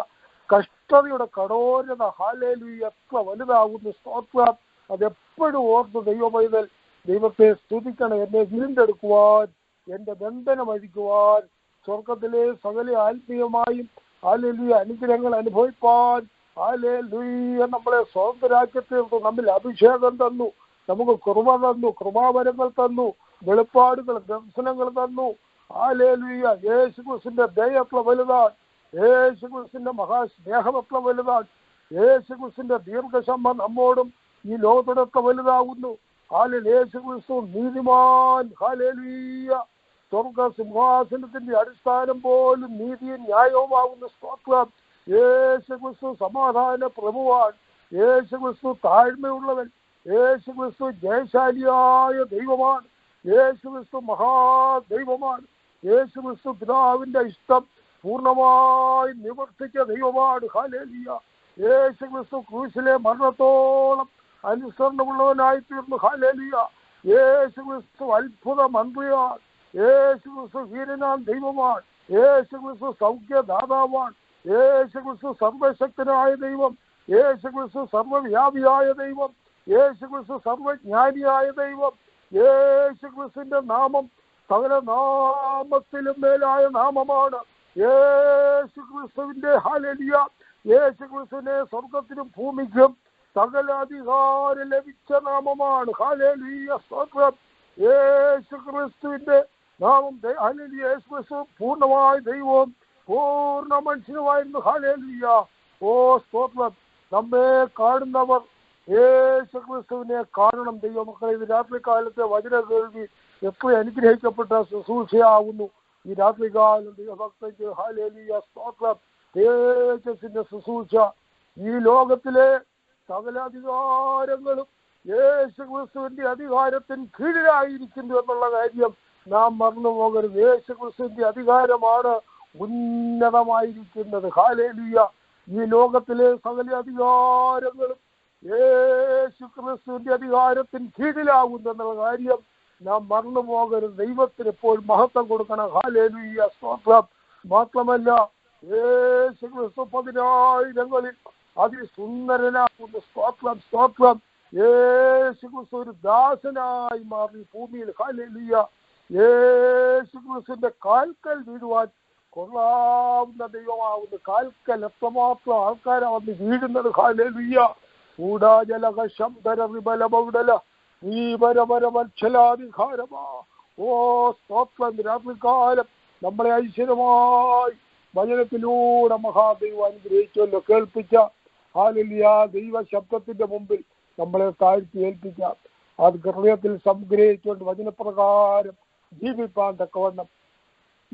കഷ്ടതയുടെ കഠോരത ഹല്ലേലൂയ എത്ര വലുതാകുന്നു. സ്തോത്രം. അതെപ്പോഴും ഓർത്ത് ദൈവമൈതൽ ദൈവത്തെ സ്തുതിക്കണം. എന്നെ വീണ്ടെടുക്കുവാൻ, എന്റെ ബന്ധനം അഴിക്കുവാൻ, സ്വർഗത്തിലെ സകല ആത്മീയമായും ഹല്ലേലൂയ അനുഗ്രഹങ്ങൾ അനുഭവിപ്പാൻ ഹല്ലേലൂയ നമ്മളെ സ്വതന്ത്രരാക്കി തീർത്തു. നമ്മിൽ അഭിഷേകം തന്നു, നമുക്ക് കൃപ തന്നു, കൃപാവരങ്ങൾ തന്നു, വെളിപ്പാടുകൾ ദർശനങ്ങൾ തന്നു. ഹല്ലേലൂയ. യേശു ക്രിസ്തുവിന്റെ ദയ എത്ര വലുതാണ്. യേശു ക്രിസ്തുവിന്റെ മഹാസ്നേഹം എത്ര വലുതാണ്. യേശു ക്രിസ്തുവിന്റെ ദീർഘക്ഷമ നമ്മോടും ഈ ലോകത്തോടെ എത്ര വലുതാകുന്നു. യേശു ക്രിസ്തു നീതിമാൻ. ഹല്ലേലൂയ. സ്വർഗ സിംഹാസനത്തിന്റെ അടിസ്ഥാനം പോലും നീതിയും ന്യായവുമാകുന്ന സ്തോത്രം. യേശു ക്രിസ്തു സമാധാന പ്രഭുവാൻ. യേശു ക്രിസ്തു താഴ്മയുള്ളവൻ. യേശു ക്രിസ്തു ജയശാലിയായ ദൈവമാണ്. യേശു ക്രിസ്തു മഹാദൈവമാണ്. യേശു ക്രിസ്തു പിതാവിന്റെ ഇഷ്ടം പൂർണ്ണമായി നിവർത്തിച്ച ദൈവമാണ്. ഹല്ലേലൂയ. യേശു ക്രിസ്തു ക്രൂശിലെ മരണത്തോളം അനുസരണമുള്ളവനായി തീർന്നു. ഹല്ലേലൂയ. യേശു ക്രിസ്തു അത്ഭുത മന്ത്രിയാണ്. യേശു ക്രിസ്തു വീരനാം ദൈവമാണ്. യേശു ക്രിസ്തു സൗഖ്യദാതാവാണ്. യേശു ക്രിസ്തു സർവശക്തനായ ദൈവം. യേശു ക്രിസ്തു സർവവ്യാപിയായ ദൈവം. യേശു ക്രിസ്തു സർവജ്ഞാനിയായ ദൈവം. യേശു ക്രിസ്തുവിന്റെ നാമം സകല നാമത്തിലും മേലായ നാമമാണ്. യേശു ക്രിസ്തുവിന്റെ ഹല്ലേലൂയ. യേശു ക്രിസ്തുവിനെ സ്വർഗത്തിനും ഭൂമിക്കും സകല അധികാരം ലഭിച്ച നാമമാണ്. ഹല്ലേലൂയ. സ്തോത്രം. യേശു ക്രിസ്തുവിന്റെ നാമം ഹല്ലേലൂയ. യേശു ക്രിസ്തു പൂർണ്ണമായ ദൈവവും പൂർണ്ണ മനുഷ്യനുമായിരുന്നു. ഹല്ലേലൂയ. ഓ സ്തോത്രം. നമ്മെ കാണുന്നവർ യേശു ക്രിസ്തുവിനെ കാണണം. ദൈവമക്കളെ, ഇത് രാത്രികാലത്തെ വചന കേൾവി എത്ര അനുഗ്രഹിക്കപ്പെട്ട ശുശ്രൂഷയാവുന്നു ഈ രാത്രികാലം. ദൈവഭക്തയ്ക്ക് ഹല്ലേലൂയ. സ്തോത്രം. തേജസ്സിന്റെ ശുശ്രൂഷ. ഈ ലോകത്തിലെ സകല അധികാരങ്ങളും യേശു ക്രിസ്തുവിന്റെ അധികാരത്തിന് കീഴിലായിരിക്കുന്നു എന്നുള്ള കാര്യം നാം മറന്നു പോകരുത്. യേശു ക്രിസ്തുവിന്റെ അധികാരമാണ് ഉന്നതമായിരിക്കുന്നത്. ഹല്ലേലൂയ. ഈ ലോകത്തിലെ സകല അധികാരങ്ങളും യേശു ക്രിസ്തുവിന്റെ അധികാരത്തിന് കീഴിലാകുന്നു എന്നുള്ള കാര്യം നാം മറന്നു പോകരുത്. ദൈവത്തിന് എപ്പോഴും മഹത്വം കൊടുക്കണം. ഹല്ലേലൂയ. സ്തോത്രം. മാത്രമല്ല യേശു ക്രിസ്തു 10,000 അതിസുന്ദരനാകുന്നു. സ്തോത്രം. സ്തോത്രം. യേശു ക്രിസ്തു ഒരു ദാസനായി മാറി ഭൂമിയിൽ. ഹല്ലേലൂയ. യേശു ക്രിസ്തുവിന്റെ കാൽക്കൽ വീഴുവാൻ കൊള്ളാവുന്ന ദൈവമാവുന്നു. കാൽക്കൽ എത്രമാത്രം ആൾക്കാരാ വന്ന് വീഴുന്നത്. ഹല്ലേലൂയ. ൂടാജലകശംധരവിബലമൗഡല നീപരപരമത്സലാധികാരമാ. ഓ സ്തോത്രം. രാത്രികാലം നമ്മളെ ഐശ്വര്യമായി വചനത്തിലൂടെ മഹാദൈവം അനുഗ്രഹിച്ചല്ലോ. കേൾപ്പിച്ച ഹല്ലേലൂയ ദൈവ ശബ്ദത്തിന്റെ മുമ്പിൽ നമ്മളെ താഴ്ത്തി ഏൽപ്പിക്കാം. അത് ഹൃദയത്തിൽ സംഗ്രഹിച്ചുകൊണ്ട് വചനപ്രകാരം ജീവിപ്പാൻ തക്കവണ്ണം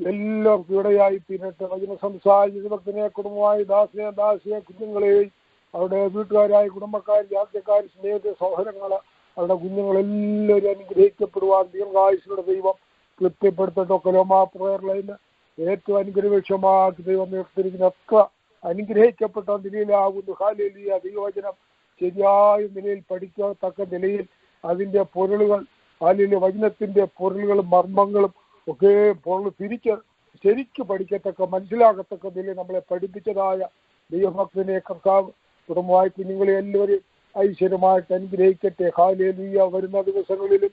എല്ലാവർക്കും ഇടയായി തീരട്ടെ. വചന സംസാരിച്ചതിനെ കുടുംബമായി ദാസിനെ ദാസിയെ കുഞ്ഞുങ്ങളെയും അവരുടെ വീട്ടുകാരായ കുടുംബക്കാർ രാജ്യക്കാർ സ്നേഹിത സഹോദരങ്ങള് അവരുടെ കുഞ്ഞുങ്ങളെല്ലാവരും അനുഗ്രഹിക്കപ്പെടുവാൻ ദീർഘായുസ്സുടെ ദൈവം തൃപ്തിപ്പെടുത്തട്ടോ. കലോമാ പ്രയർ ലൈന് ഏറ്റവും അനുഗ്രഹീക്ഷമാക്കി ദൈവം നിർത്തിയിരിക്കുന്ന എത്ര അനുഗ്രഹിക്കപ്പെട്ട നിലയിലാകുന്നു. ഹല്ലേലൂയ. ദൈവവചനം ശരിയായ നിലയിൽ പഠിക്കത്തക്ക നിലയിൽ അതിന്റെ പൊരുളുകൾ ഹല്ലേലൂയ വചനത്തിന്റെ പൊരുളുകളും മർമ്മങ്ങളും ഒക്കെ പൊരുൾ ശരിക്ക് പഠിക്കത്തക്ക മനസ്സിലാകത്തക്ക നിലയിൽ നമ്മളെ പഠിപ്പിച്ചതായ ദൈവഭക്തനെ കർത്താവ് കുടുംബമായി കുഞ്ഞുങ്ങളെ എല്ലാവരും ഐശ്വര്യമായിട്ട് അനുഗ്രഹിക്കട്ടെ. ഹല്ലേലൂയ. വരുന്ന ദിവസങ്ങളിലും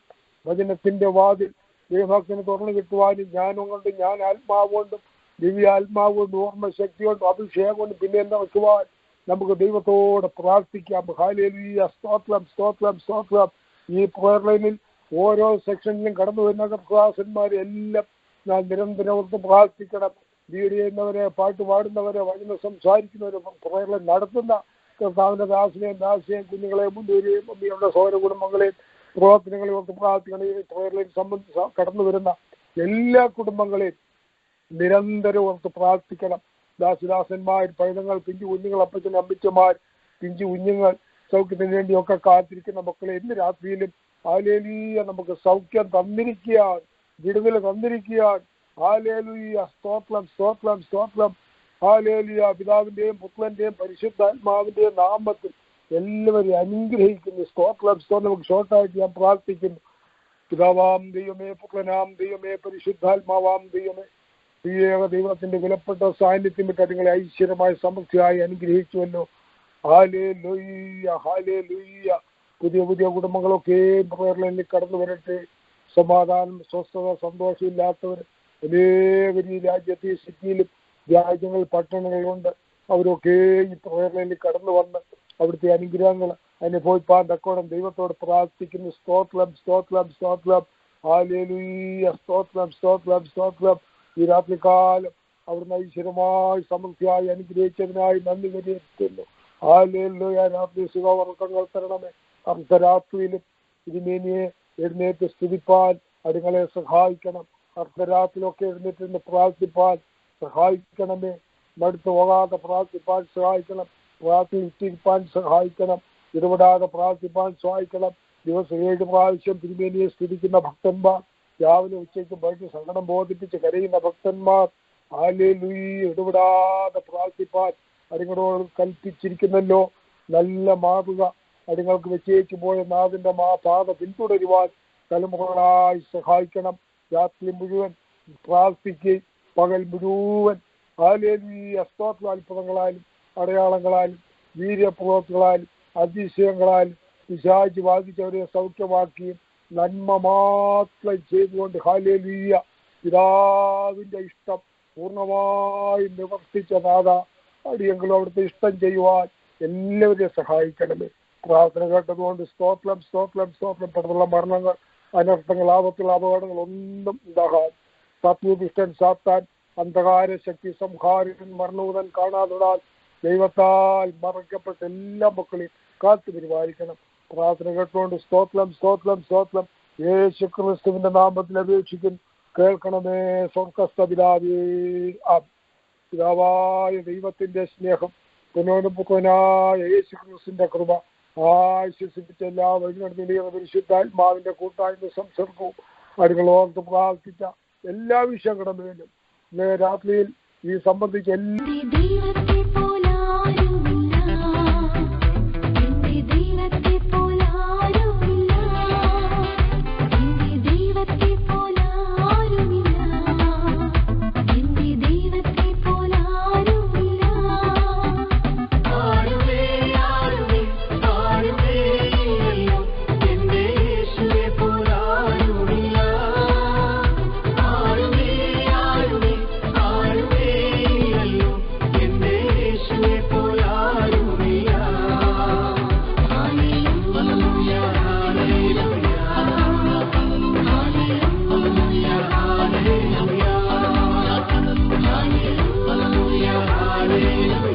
വചനത്തിന്റെ വാതിൽ ദൈവഭക്തന് തുറന്നു കിട്ടുവാനും ജ്ഞാനം കൊണ്ടും ഞാൻ ആത്മാവുകൊണ്ടും ദിവ്യ ആത്മാവ് കൊണ്ടും ഓർമ്മശക്തി കൊണ്ടും അഭിഷേകം കൊണ്ടും പിന്നെ എന്താ വെക്കുവാൻ നമുക്ക് ദൈവത്തോടെ പ്രാർത്ഥിക്കാം. ഹല്ലേലൂയ. സ്തോത്രം. സ്തോത്രം. സ്തോത്രം. ഈ പ്രയർ ലൈനിൽ ഓരോ സെക്ഷനിലും കടന്നു വരുന്ന കർത്താസന്മാരെ എല്ലാം ഞാൻ നിരന്തരം ഓർത്ത് പ്രാർത്ഥിക്കണം. വീട് ചെയ്യുന്നവരെ, പാട്ട് പാടുന്നവരെ, വചനം സംസാരിക്കുന്നവരെ, പ്രയർ ലൈൻ നടത്തുന്ന കർത്താവിന്റെ ദാസിനെയും ദാസിയെയും കുഞ്ഞുങ്ങളെയും മുൻവരെയും അമ്മയുടെ സഹോദര കുടുംബങ്ങളെയും പ്രവർത്തനങ്ങളെ ഓർത്ത് പ്രാർത്ഥിക്കണം. ഈ പ്രയർ ലൈൻ സംബന്ധിച്ച് കടന്നു വരുന്ന എല്ലാ കുടുംബങ്ങളെയും നിരന്തരം ഓർത്ത് പ്രാർത്ഥിക്കണം. ദാസിദാസന്മാർ, പൈതങ്ങൾ, പിഞ്ചു കുഞ്ഞുങ്ങൾ, അപ്പച്ചൻ അമ്മച്ചമാർ, പിഞ്ചു കുഞ്ഞുങ്ങൾ സൗഖ്യത്തിന് വേണ്ടിയൊക്കെ കാത്തിരിക്കുന്ന മക്കളെ ഇന്ന് രാത്രിയിലും ഹല്ലേലൂയ നമുക്ക് സൗഖ്യം തന്നിരിക്കുകയാൻ, വിടുതൽ തന്നിരിക്കുകയാൻ. ഹല്ലേലൂയ. സ്തോത്രം. സ്തോത്രം. സ്തോത്രം. ഹല്ലേലൂയ. പിതാവിന്റെയും പുത്രന്റെയും പരിശുദ്ധാത്മാവിന്റെയും നാമത്തിൽ എല്ലാവരെയും അനുഗ്രഹിക്കുന്നു. സ്തോത്രം. സ്തോത്രം. നമുക്ക് ഷോർട്ടായിട്ട് ഞാൻ പ്രാർത്ഥിക്കുന്നു. പിതാവാം ദൈവമേ, പുത്രനാം ദൈവമേ, പരിശുദ്ധാത്മാവാം ദൈവമേ, ഈ ഏക ദൈവത്തിന്റെ വിലപ്പെട്ട സാന്നിധ്യം വിട്ട് നിങ്ങളെ ഐശ്വര്യമായി സമൃദ്ധിയായി അനുഗ്രഹിച്ചുവല്ലോ. ഹല്ലേലൂയ. ഹല്ലേലൂയ. പുതിയ പുതിയ കുടുംബങ്ങളൊക്കെ പ്രയറിലേക്ക് കടന്നു വരട്ടെ. സമാധാനം, സ്വസ്ഥത, സന്തോഷമില്ലാത്തവർ അനേകം ഈ രാജ്യത്തെ സിറ്റിയിലും രാജ്യങ്ങൾ പട്ടണങ്ങളുണ്ട്. അവരൊക്കെ ഈ പ്രയറിലേക്ക് കടന്നു വന്ന് അവിടുത്തെ അനുഗ്രഹങ്ങൾ അനുഭവിപ്പാൻ തക്കോണം ദൈവത്തോട് പ്രാർത്ഥിക്കുന്നു. സ്തോത്രം. സ്തോത്രം. സ്തോത്രം. ഹല്ലേലൂയ. സ്തോത്രം. സ്തോത്രം. സ്തോത്രം. ഈ രാത്രികാലം അവിടുന്ന് ഐശ്വര്യമായി സമൃദ്ധിയായി അനുഗ്രഹിച്ചതിനായി നന്ദി കരയേറ്റുന്നു. ഹല്ലേലൂയ. രാത്രി സുഖവർക്കങ്ങൾ തരണമേ. അർദ്ധരാത്രിയിലും തിരുമേനിയെ എഴുന്നേറ്റ് സ്തുതിപ്പാൻ അടിങ്ങളെ സഹായിക്കണം. അർദ്ധരാത്രിയിലൊക്കെ എഴുന്നേറ്റ് പ്രാർത്ഥിപ്പാൻ സഹായിക്കണമേ. മടുത്തു പോകാതെ പ്രാർത്ഥിപ്പാൻ സഹായിക്കണം. പ്രാർത്ഥിച്ചിരിപ്പാൻ സഹായിക്കണം. ഇടപെടാതെ പ്രാർത്ഥിപ്പാൻ സഹായിക്കണം. ദിവസം 7 പ്രാവശ്യം തിരുമേനിയെ സ്തുതിക്കുന്ന ഭക്തന്മാർ, രാവിലെ ഉച്ചയ്ക്ക് വൈകിട്ട് സങ്കടം ബോധിപ്പിച്ച് കരയുന്ന ഭക്തന്മാർ, ഹല്ലേലൂയ ഇടപെടാതെ പ്രാർത്ഥിപ്പാൻ അടിങ്ങളോട് കൽപ്പിച്ചിരിക്കുന്നല്ലോ. നല്ല മാതൃക അടിങ്ങൾക്ക് വെച്ചേച്ചു പോയ നാഥന്റെ പാത പിന്തുടരുവാൻ തലമുറകളായി സഹായിക്കണം. രാത്രി മുഴുവൻ പ്രാർത്ഥിക്കുകയും പകൽ മുഴുവൻ ഹല്ലേലൂയ സ്തോത്ര അത്ഭുതങ്ങളാലും അടയാളങ്ങളാലും വീര്യപ്രവൃത്തികളാലും അതിശയങ്ങളാലും പിശാച് വാദിച്ചവരെ സൗഖ്യമാക്കിയും നന്മ മാത്രം ചെയ്തുകൊണ്ട് ഹല്ലേലൂയ പിതാവിന്റെ ഇഷ്ടം പൂർണ്ണമായും നിവർത്തിച്ച നാഥ, അടിയെങ്കിലും അവിടുത്തെ ഇഷ്ടം ചെയ്യുവാൻ എല്ലാവരെയും സഹായിക്കണമേ. പ്രാർത്ഥന കേട്ടതുകൊണ്ട് സ്തോത്രം സ്തോത്രം സ്തോത്രം. പെടുന്ന മരണങ്ങൾ, അനർത്ഥങ്ങൾ, ആപത്തുള്ള അപകടങ്ങൾ ഒന്നും ഉണ്ടാകാൻ സത്വദുഷ്ടൻ സാത്താൻ അന്ധകാര ശക്തി സംഹാരൻ മരണൂതൻ കാണാതൊടാൻ ദൈവത്താൽ മറക്കപ്പെട്ട എല്ലാ മക്കളെയും കാത്തു പരിപാലിക്കണം. പ്രാർത്ഥന കേട്ടുകൊണ്ട് സ്തോത്രം സ്തോത്രം സ്തോത്രം. യേശു ക്രിസ്തുവിന്റെ നാമത്തിൽ അപേക്ഷിക്കും, കേൾക്കണമേ സ്വർഗ്ഗസ്ഥ പിതാവേ. പിതാവായ ദൈവത്തിന്റെ സ്നേഹം, പുനോനുപുത്രനായ യേശു ക്രിസ്തുവിന്റെ കൃപ, ആശ്വസിപ്പിച്ച എല്ലാ വഴിനടന്നിയ പരിശുദ്ധാത്മാവിന്റെ കൂട്ടായ്മ സംസർഗവും അടികൾ ഓർത്ത് പ്രാർത്ഥിച്ച എല്ലാ വിഷയങ്ങളുടെ മേലും ഇന്നേ രാത്രിയിൽ ഈ സംബന്ധിച്ച Hallelujah.